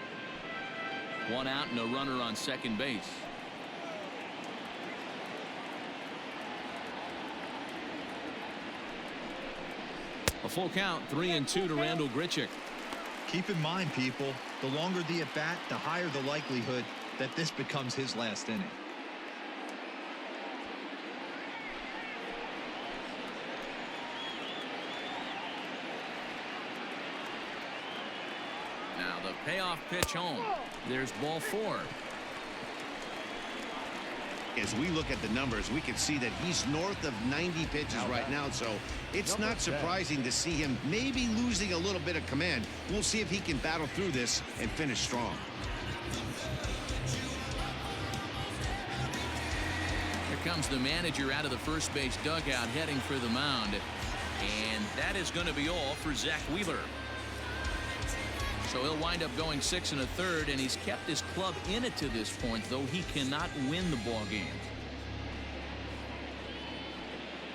1 out and a runner on second base. A full count, 3-2 to Randall Grichuk. Keep in mind, people, the longer the at bat, the higher the likelihood that this becomes his last inning. Now the payoff pitch home. There's ball 4. As we look at the numbers, we can see that he's north of 90 pitches right now, so it's not surprising to see him maybe losing a little bit of command. We'll see if he can battle through this and finish strong. Here comes the manager out of the first base dugout heading for the mound. And that is going to be all for Zach Wheeler. So he'll wind up going 6 1/3, and he's kept his club in it to this point, though he cannot win the ball game.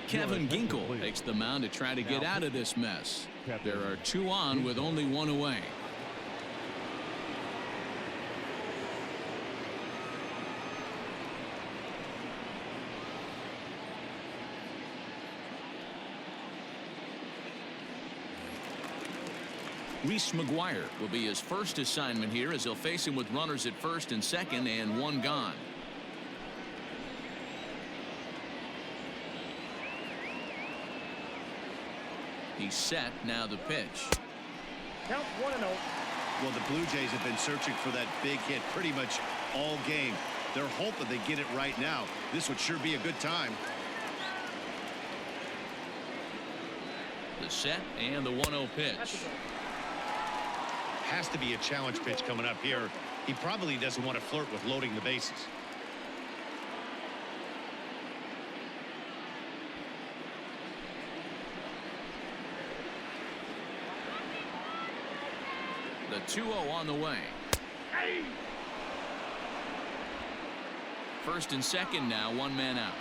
Kevin Ginkel takes the mound to try to get out of this mess. There are 2 on with only 1 away. Reese McGuire will be his first assignment here as he'll face him with runners at first and second and 1 gone. He's set. Now the pitch. Count 1-0. Well, the Blue Jays have been searching for that big hit pretty much all game. They're hoping they get it right now. This would sure be a good time. The set and the 1-0 pitch. Has to be a challenge pitch coming up here. He probably doesn't want to flirt with loading the bases. The 2-0 on the way. First and second now, 1 man out.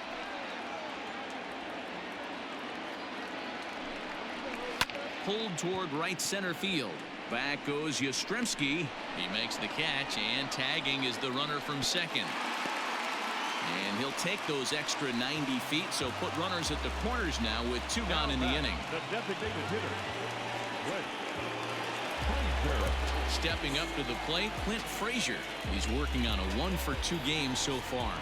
Pulled toward right center field. Back goes Yastrzemski. He makes the catch, and tagging is the runner from second. And he'll take those extra 90 feet, so put runners at the corners now with 2 gone in the inning. The designated hitter, Clint Frazier. Stepping up to the plate, Clint Frazier. He's working on a 1-for-2 game so far.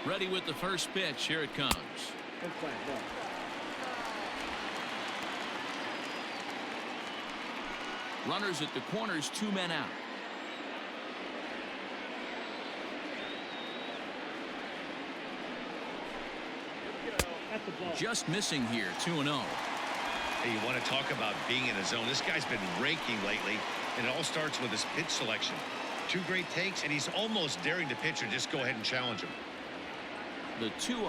Ready with the first pitch. Here it comes. Runners at the corners, 2 men out. Just missing here, 2-0. Hey, you want to talk about being in a zone? This guy's been raking lately, and it all starts with his pitch selection. 2 great takes, and he's almost daring the pitcher just go ahead and challenge him. The 2-0.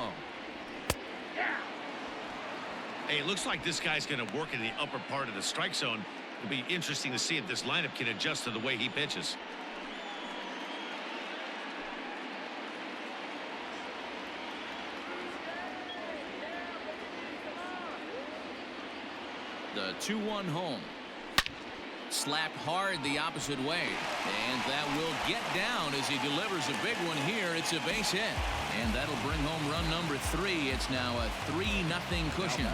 Hey, it looks like this guy's going to work in the upper part of the strike zone. It'll be interesting to see if this lineup can adjust to the way he pitches. The 2-1 home. Slapped hard the opposite way, and that will get down as he delivers a big one here. It's a base hit, and that'll bring home run number 3. It's now a 3-0 cushion.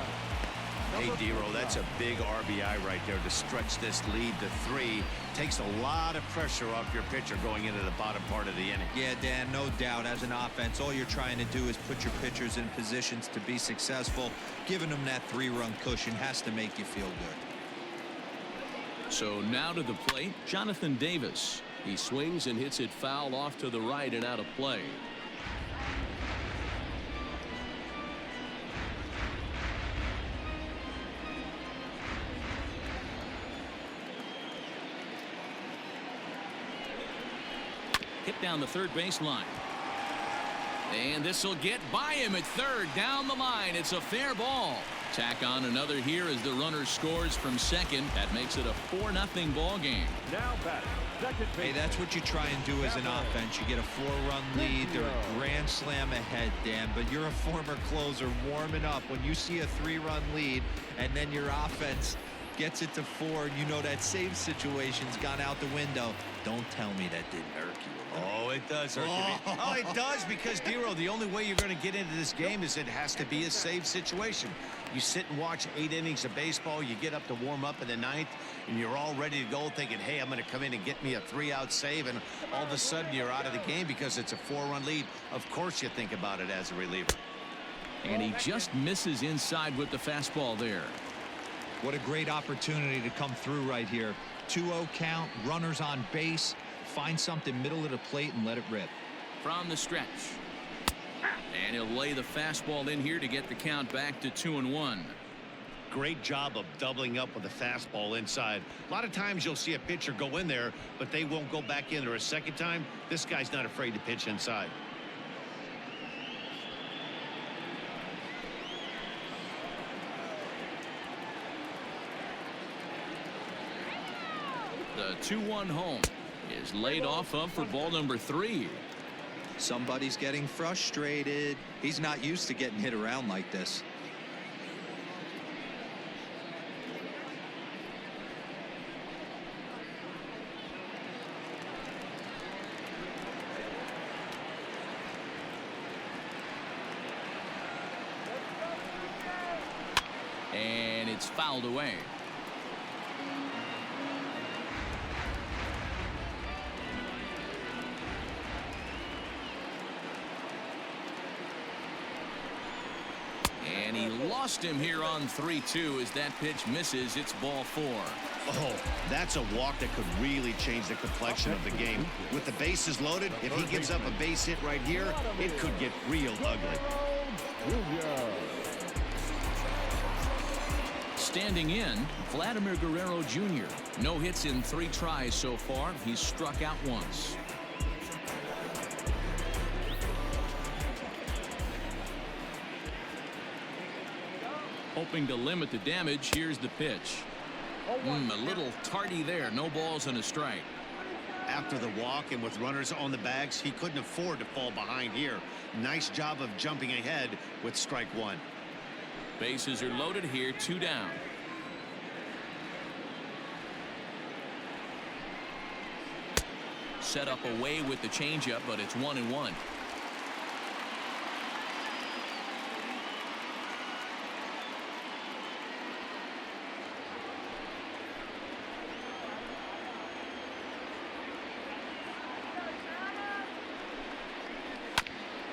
Hey, Dero, that's a big RBI right there to stretch this lead to 3. Takes a lot of pressure off your pitcher going into the bottom part of the inning. Yeah, Dan, no doubt. As an offense, all you're trying to do is put your pitchers in positions to be successful. Giving them that 3-run cushion has to make you feel good. So now to the plate, Jonathan Davis. He swings and hits it foul off to the right and out of play. Hit down the third baseline. And this will get by him at third. Down the line. It's a fair ball. Tack on another here as the runner scores from second. That makes it a 4-0 ball game. Now batting, second base. Hey, that's what you try and do as an offense. You get a 4-run lead. They're a grand slam ahead, Dan, but you're a former closer warming up. When you see a 3-run lead and then your offense gets it to 4, you know that save situation's gone out the window. Don't tell me that didn't irk you. Oh, it does. Oh, it does, because, Dero, the only way you're going to get into this game is it has to be a save situation. You sit and watch 8 innings of baseball, you get up to warm up in the 9th, and you're all ready to go thinking, hey, I'm going to come in and get me a 3-out save, and all of a sudden you're out of the game because it's a 4-run lead. Of course you think about it as a reliever. And he just misses inside with the fastball there. What a great opportunity to come through right here. 2-0 count, runners on base. Find something middle of the plate and let it rip. From the stretch. And he'll lay the fastball in here to get the count back to 2-1. Great job of doubling up with the fastball inside. A lot of times you'll see a pitcher go in there, but they won't go back in there a second time. This guy's not afraid to pitch inside. The 2-1 home is laid off of for ball number 3. Somebody's getting frustrated. He's not used to getting hit around like this. And it's fouled away. And he lost him here on 3-2 as that pitch misses. It's ball 4. Oh, that's a walk that could really change the complexion of the game. With the bases loaded, if he gives up a base hit right here, it could get real ugly. Standing in, Vladimir Guerrero Jr. No hits in 3 tries so far. He's struck out once. Hoping to limit the damage, here's the pitch. A little tardy there. No balls and a strike. After the walk and with runners on the bags, he couldn't afford to fall behind here. Nice job of jumping ahead with strike one. Bases are loaded here. 2 down. Set up away with the changeup, but it's 1-1.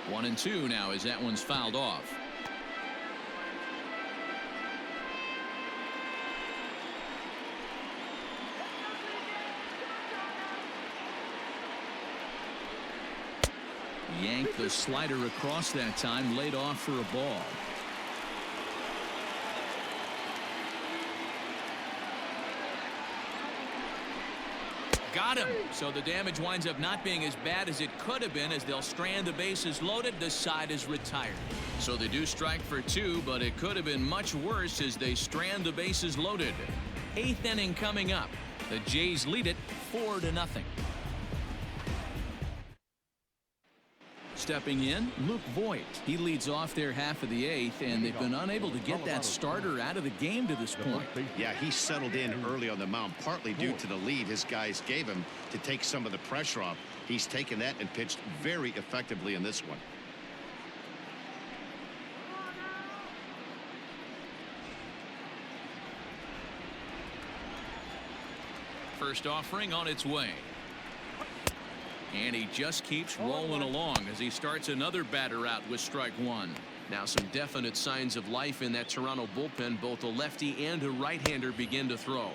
One and two now as that one's fouled off. Yanked the slider across that time, laid off for a ball. Got him. So the damage winds up not being as bad as it could have been, as they'll strand the bases loaded. The side is retired. So they do strike for 2, but it could have been much worse as they strand the bases loaded. 8th inning coming up. The Jays lead it 4-0. Stepping in, Luke Voigt. He leads off their half of the 8th, and they've been unable to get that starter out of the game to this point. Yeah, he settled in early on the mound, partly due to the lead his guys gave him to take some of the pressure off. He's taken that and pitched very effectively in this one. First offering on its way. And he just keeps rolling along as he starts another batter out with strike one. Now some definite signs of life in that Toronto bullpen. Both a lefty and a right-hander begin to throw.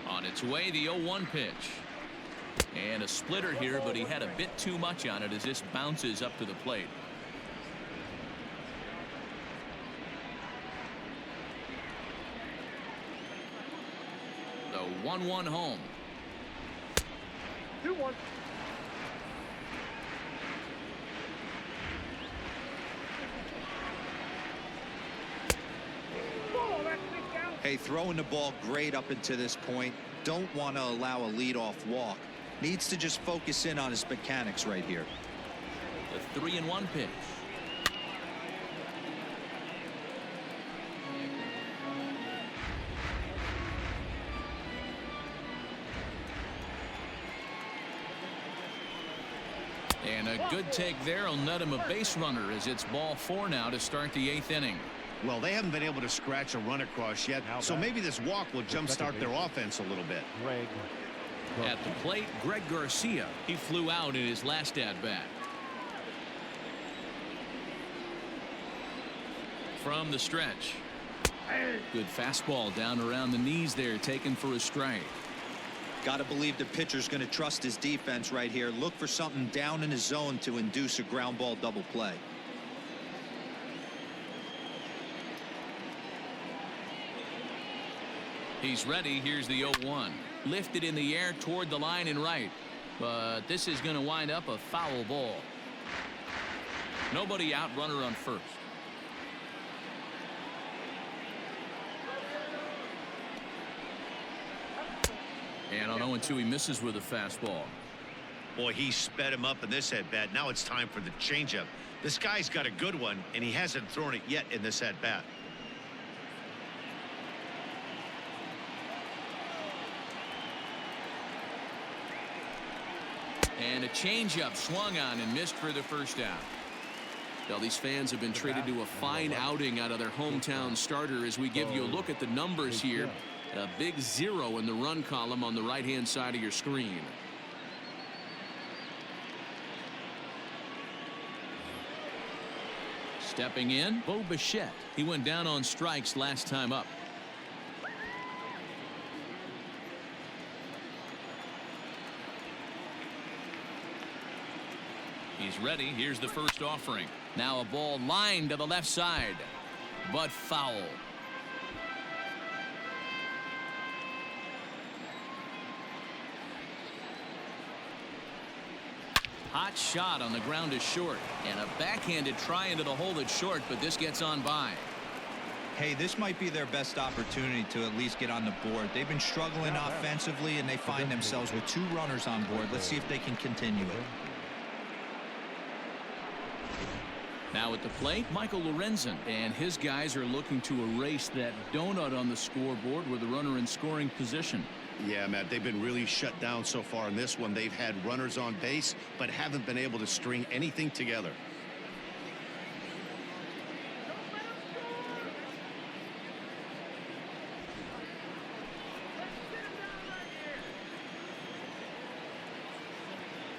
On its way, the 0-1 pitch. And a splitter here, but he had a bit too much on it as this bounces up to the plate. The 1-1 home. 2-1. Hey, throwing the ball great up until this point. Don't want to allow a leadoff walk. Needs to just focus in on his mechanics right here. The 3-1 pitch. And a good take there will net him a base runner as it's ball 4 now to start the 8th inning. Well, they haven't been able to scratch a run across yet, so maybe this walk will jumpstart their offense a little bit. At the plate, Greg Garcia. He flew out in his last at-bat. From the stretch. Good fastball down around the knees there, taken for a strike. Got to believe the pitcher's going to trust his defense right here. Look for something down in his zone to induce a ground ball double play. He's ready. Here's the 0-1. Lifted in the air toward the line and right. But this is going to wind up a foul ball. Nobody out, runner on first. And on 0-2, he misses with a fastball. Boy, he sped him up in this at-bat. Now it's time for the changeup. This guy's got a good one, and he hasn't thrown it yet in this at-bat. And a changeup swung on and missed for the first out. Well, these fans have been treated to a fine outing out of their hometown starter as we give you a look at the numbers here. A big 0 in the run column on the right-hand side of your screen. Stepping in, Bo Bichette. He went down on strikes last time up. He's ready. Here's the first offering. Now a ball lined to the left side, but foul. Hot shot on the ground is short, and a backhanded try into the hole at short, but this gets on by. Hey, this might be their best opportunity to at least get on the board. They've been struggling offensively, and they find themselves with 2 runners on board. Let's see if they can continue it. Now at the plate, Michael Lorenzen, and his guys are looking to erase that donut on the scoreboard with a runner in scoring position. Yeah, Matt, they've been really shut down so far in this one. They've had runners on base, but haven't been able to string anything together.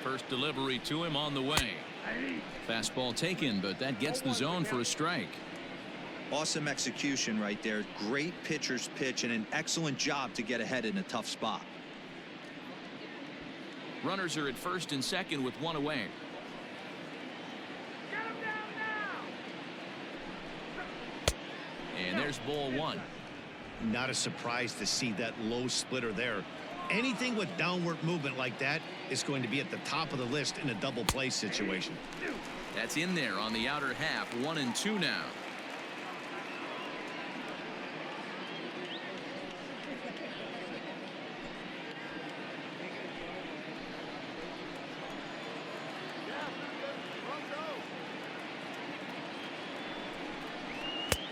First delivery to him on the way. Fastball taken, but that gets the zone for a strike. Awesome execution right there. Great pitcher's pitch and an excellent job to get ahead in a tough spot. Runners are at first and second with 1 away. And there's ball 1. Not a surprise to see that low splitter there. Anything with downward movement like that is going to be at the top of the list in a double play situation. That's in there on the outer half. 1-2 now.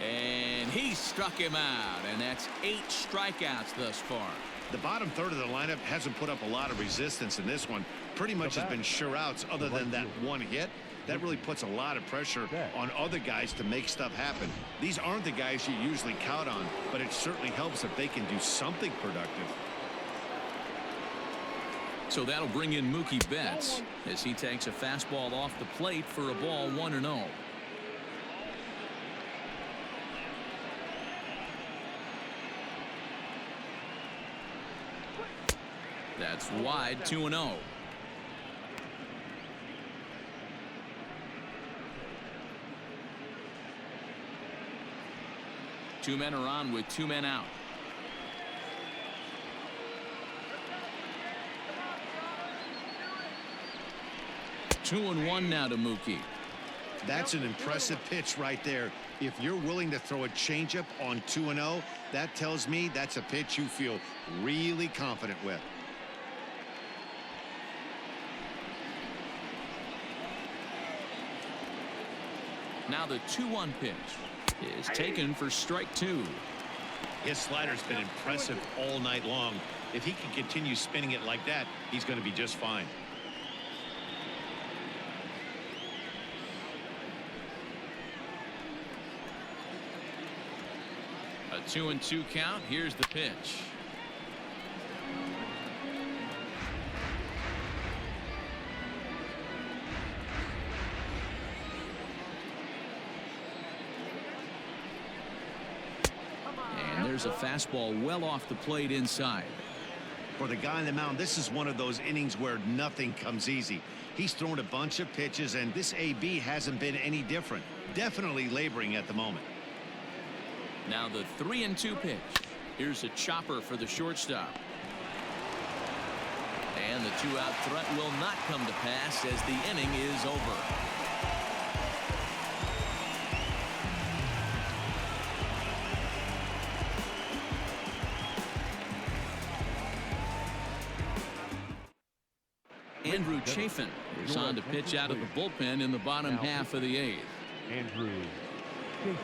And he struck him out, and that's 8 strikeouts thus far. The bottom third of the lineup hasn't put up a lot of resistance in this one. Pretty much has been sure outs other than that 1 hit. That really puts a lot of pressure on other guys to make stuff happen. These aren't the guys you usually count on, but it certainly helps if they can do something productive. So that'll bring in Mookie Betts as he takes a fastball off the plate for a ball 1-0. That's wide. 2-0. Two men are on with 2 men out. 2-1 now to Mookie. That's an impressive pitch right there. If you're willing to throw a changeup on 2-0, that tells me that's a pitch you feel really confident with. Now the 2-1 pitch is taken for strike 2. His slider's been impressive all night long. If he can continue spinning it like that, he's going to be just fine. A 2-2 count. Here's the pitch. There's a fastball well off the plate inside. For the guy on the mound, this is one of those innings where nothing comes easy. He's thrown a bunch of pitches, and this AB hasn't been any different. Definitely laboring at the moment. Now the 3-2 pitch. Here's a chopper for the shortstop. And the 2-out threat will not come to pass as the inning is over. Andrew Chafin is on to pitch out of the bullpen in the bottom half of the 8th. Andrew Chafin.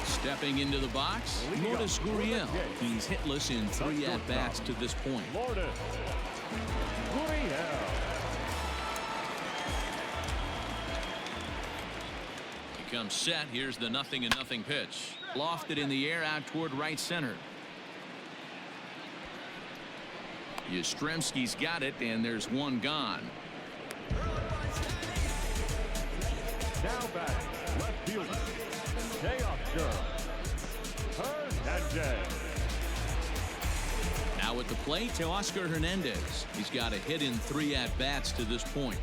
Stepping into the box, Lourdes Gurriel. He's hitless in 3 at-bats to this point. Lourdes Gurriel. He comes set. Here's the 0-0 pitch. Lofted in the air out toward right center. Yastrzemski's got it, and there's one gone. Now back, left fielder, Teoscar Hernandez. Now at the plate, Teoscar Hernandez. He's got a hit in 3 at-bats to this point.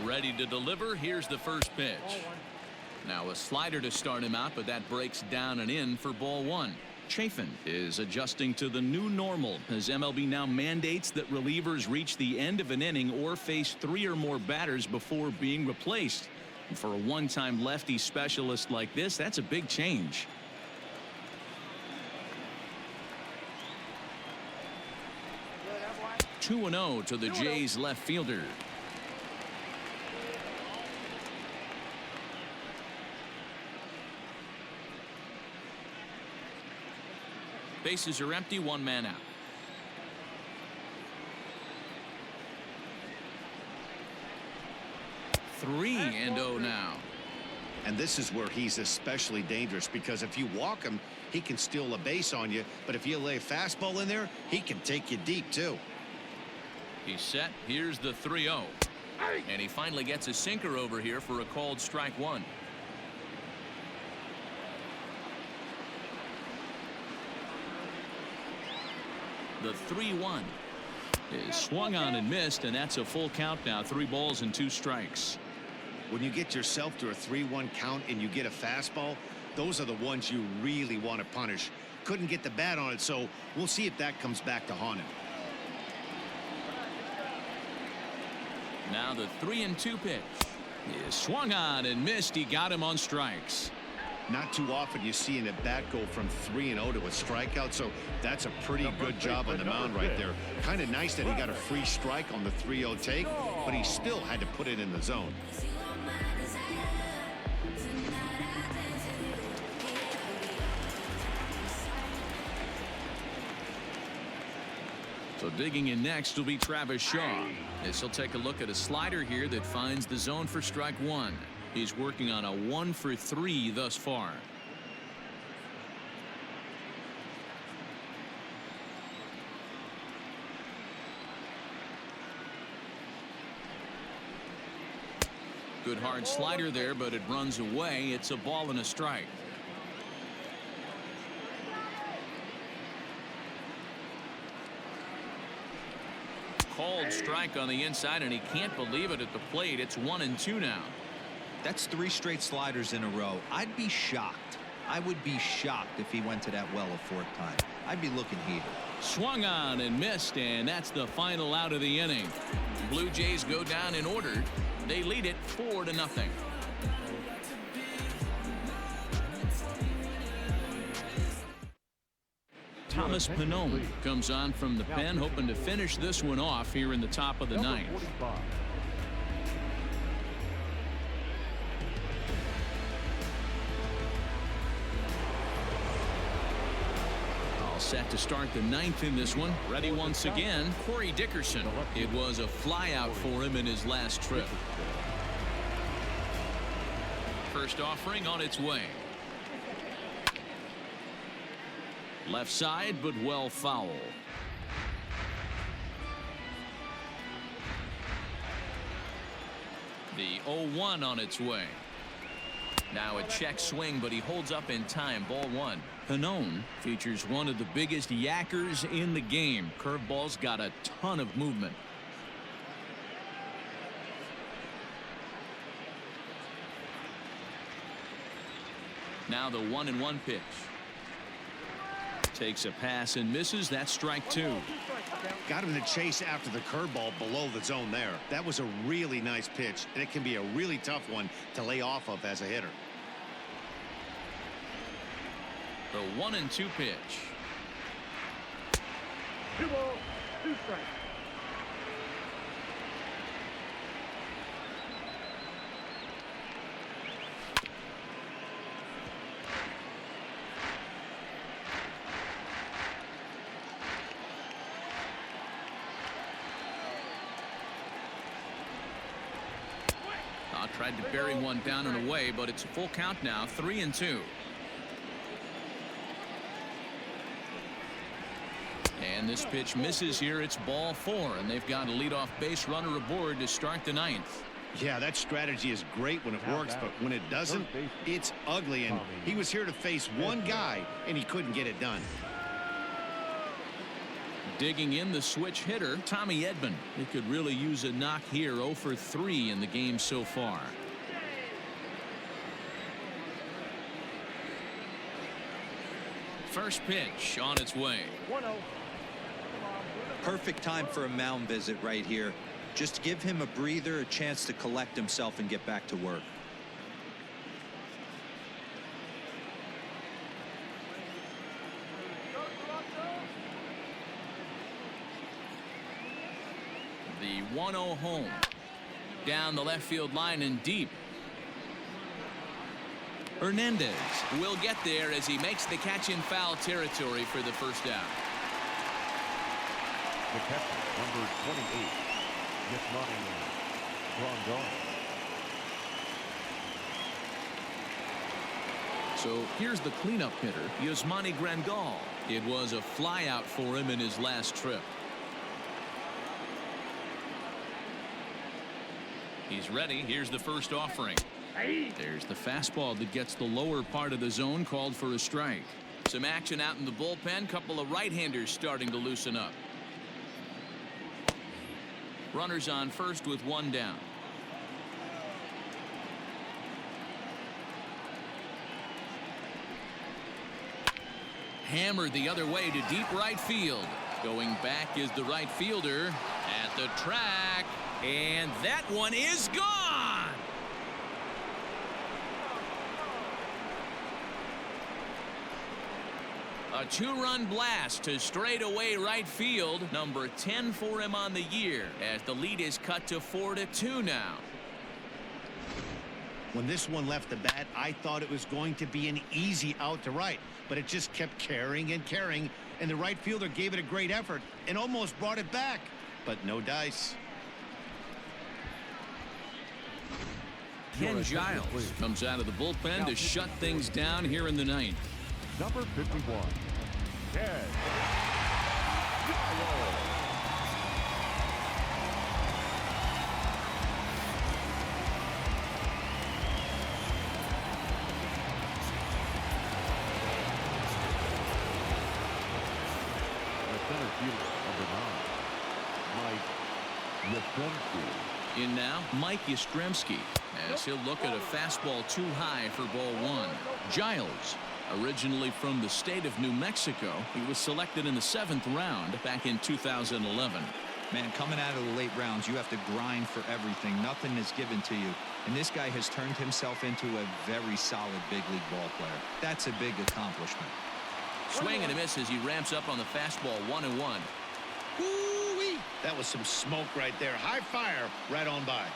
Ready to deliver. Here's the first pitch. Now a slider to start him out, but that breaks down and in for ball 1. Chafin is adjusting to the new normal as MLB now mandates that relievers reach the end of an inning or face 3 or more batters before being replaced. And for a one-time lefty specialist like this, that's a big change. 2-0 to the Jays left fielder. Bases are empty, 1 man out. 3-0 now. And this is where he's especially dangerous, because if you walk him, he can steal a base on you. But if you lay a fastball in there, he can take you deep too. He's set. Here's the 3-0. And he finally gets a sinker over here for a called strike 1. The 3-1 is swung on and missed, and that's a full count now. 3 balls and 2 strikes. When you get yourself to a 3-1 count and you get a fastball, those are the ones you really want to punish. Couldn't get the bat on it, so we'll see if that comes back to haunt him. Now the 3-2 pitch is swung on and missed. He got him on strikes. Not too often you see an at-bat go from 3-0 to a strikeout, so that's a pretty good job on the mound right there. Kind of nice that he got a free strike on the 3-0 take, but he still had to put it in the zone. So digging in next will be Travis Shaw. This will take a look at a slider here that finds the zone for strike 1. He's working on a 1-for-3 thus far. Good hard slider there, but it runs away. It's a ball and a strike. Called strike on the inside, and he can't believe it at the plate. It's 1-2 now. That's 3 straight sliders in a row. I'd be shocked. I would be shocked if he went to that well a 4th time. I'd be looking heated. Swung on and missed, and that's the final out of the inning. Blue Jays go down in order. They lead it 4-0. Thomas Pannone comes on from the pen, hoping to finish this one off here in the top of the 9th. All set to start the 9th in this one. Ready once again, Corey Dickerson. It was a flyout for him in his last trip. First offering on its way. Left side, but well foul. The 0-1 on its way. Now a check swing, but he holds up in time. Ball 1. Pannone features one of the biggest yackers in the game. Curveball's got a ton of movement. Now the 1-1 pitch. Takes a pass and misses. That's strike 2. Got him to chase after the curveball below the zone there. That was a really nice pitch, and it can be a really tough one to lay off of as a hitter. The 1-2 pitch. 2 balls, 2 strikes. Tried to bury one down and away, but it's a full count now. 3-2. And this pitch misses here. It's ball 4, and they've got a leadoff base runner aboard to start the 9th. Yeah, that strategy is great when it works, but when it doesn't, it's ugly. And he was here to face one guy, and he couldn't get it done. Digging in the switch hitter, Tommy Edman. He could really use a knock here. 0-for-3 in the game so far. First pitch on its way. 1-0. Perfect time for a mound visit right here. Just give him a breather, a chance to collect himself and get back to work. The 1-0 home. Down the left field line and deep. Hernandez will get there as he makes the catch in foul territory for the first out. The catcher, number 28, Yasmani Grandal. So here's the cleanup hitter, Yasmani Grandal. It was a flyout for him in his last trip. He's ready. Here's the first offering. There's the fastball that gets the lower part of the zone, called for a strike. Some action out in the bullpen. Couple of right-handers starting to loosen up. Runners on first with one down. Hammered the other way to deep right field. Going back is the right fielder at the track. And that one is gone. A two-run blast to straightaway right field. Number 10 for him on the year as the lead is cut to 4-2 now. When this one left the bat, I thought it was going to be an easy out to right, but it just kept carrying and carrying, and the right fielder gave it a great effort and almost brought it back, but no dice. Ken Giles comes out of the bullpen to shut things down here in the ninth. Number 51, Ken Giles. The center fielder, number 9, Mike Yastrzemski. In now, Mike Yastrzemski, as he'll look at a fastball too high for ball one. Giles, originally from the state of New Mexico, he was selected in the 7th round back in 2011. Man, coming out of the late rounds, you have to grind for everything. Nothing is given to you. And this guy has turned himself into a very solid big league ball player. That's a big accomplishment. Swing and a miss as he ramps up on the fastball. 1-1. Woo-wee. That was some smoke right there. High fire right on by.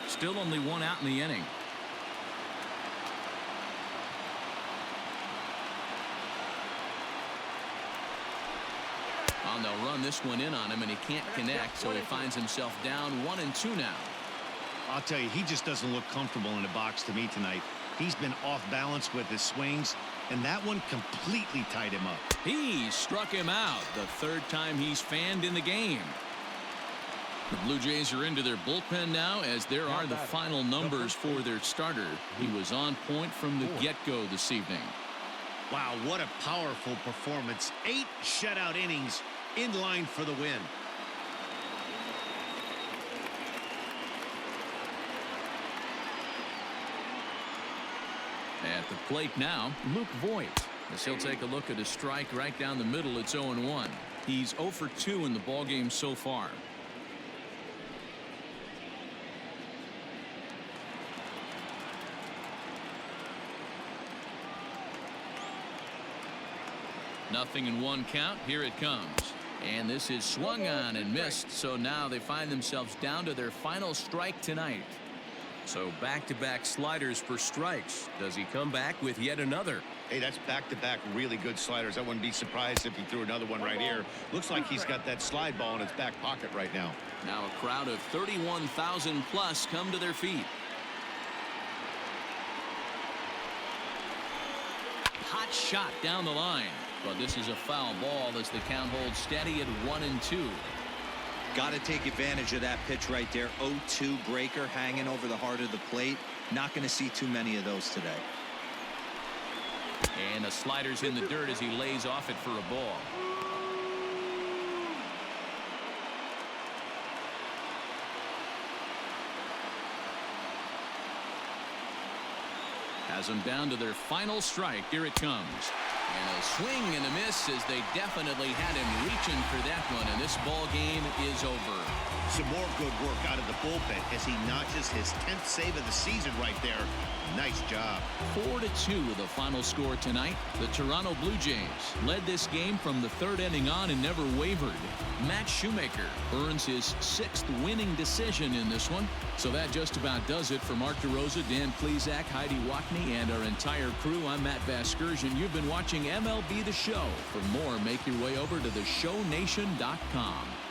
Still only one out in the inning. Well, they'll run this one in on him, and he can't connect, so he finds himself down 1-2 now. I'll tell you, he just doesn't look comfortable in the box to me tonight. He's been off balance with his swings, and that one completely tied him up. He struck him out, the third time he's fanned in the game. The Blue Jays are into their bullpen now, as there are the final numbers for their starter. He was on point from the get-go this evening. Wow, what a powerful performance. 8 shutout innings in line for the win. At the plate now, Luke Voigt, as he'll take a look at a strike right down the middle. It's 0-1. He's 0 for 2 in the ballgame so far. Nothing in one count. Here it comes. And this is swung on and missed. So now they find themselves down to their final strike tonight. So back-to-back sliders for strikes. Does he come back with yet another? Hey, that's back-to-back really good sliders. I wouldn't be surprised if he threw another one right here. Looks like he's got that slide ball in his back pocket right now. Now a crowd of 31,000 plus come to their feet. Hot shot down the line. But this is a foul ball as the count holds steady at 1-2. Got to take advantage of that pitch right there. 0-2 breaker hanging over the heart of the plate. Not going to see too many of those today. And the slider's in the dirt as he lays off it for a ball. Has them down to their final strike. Here it comes. And a swing and a miss as they definitely had him reaching for that one. And this ball game is over. Some more good work out of the bullpen as he notches his 10th save of the season right there. Nice job. 4-2 the final score tonight. The Toronto Blue Jays led this game from the third inning on and never wavered. Matt Shoemaker earns his 6th winning decision in this one. So that just about does it for Mark DeRosa, Dan Plesac, Heidi Wackney, and our entire crew. I'm Matt Vasgersian. You've been watching MLB The Show. For more, make your way over to theshownation.com.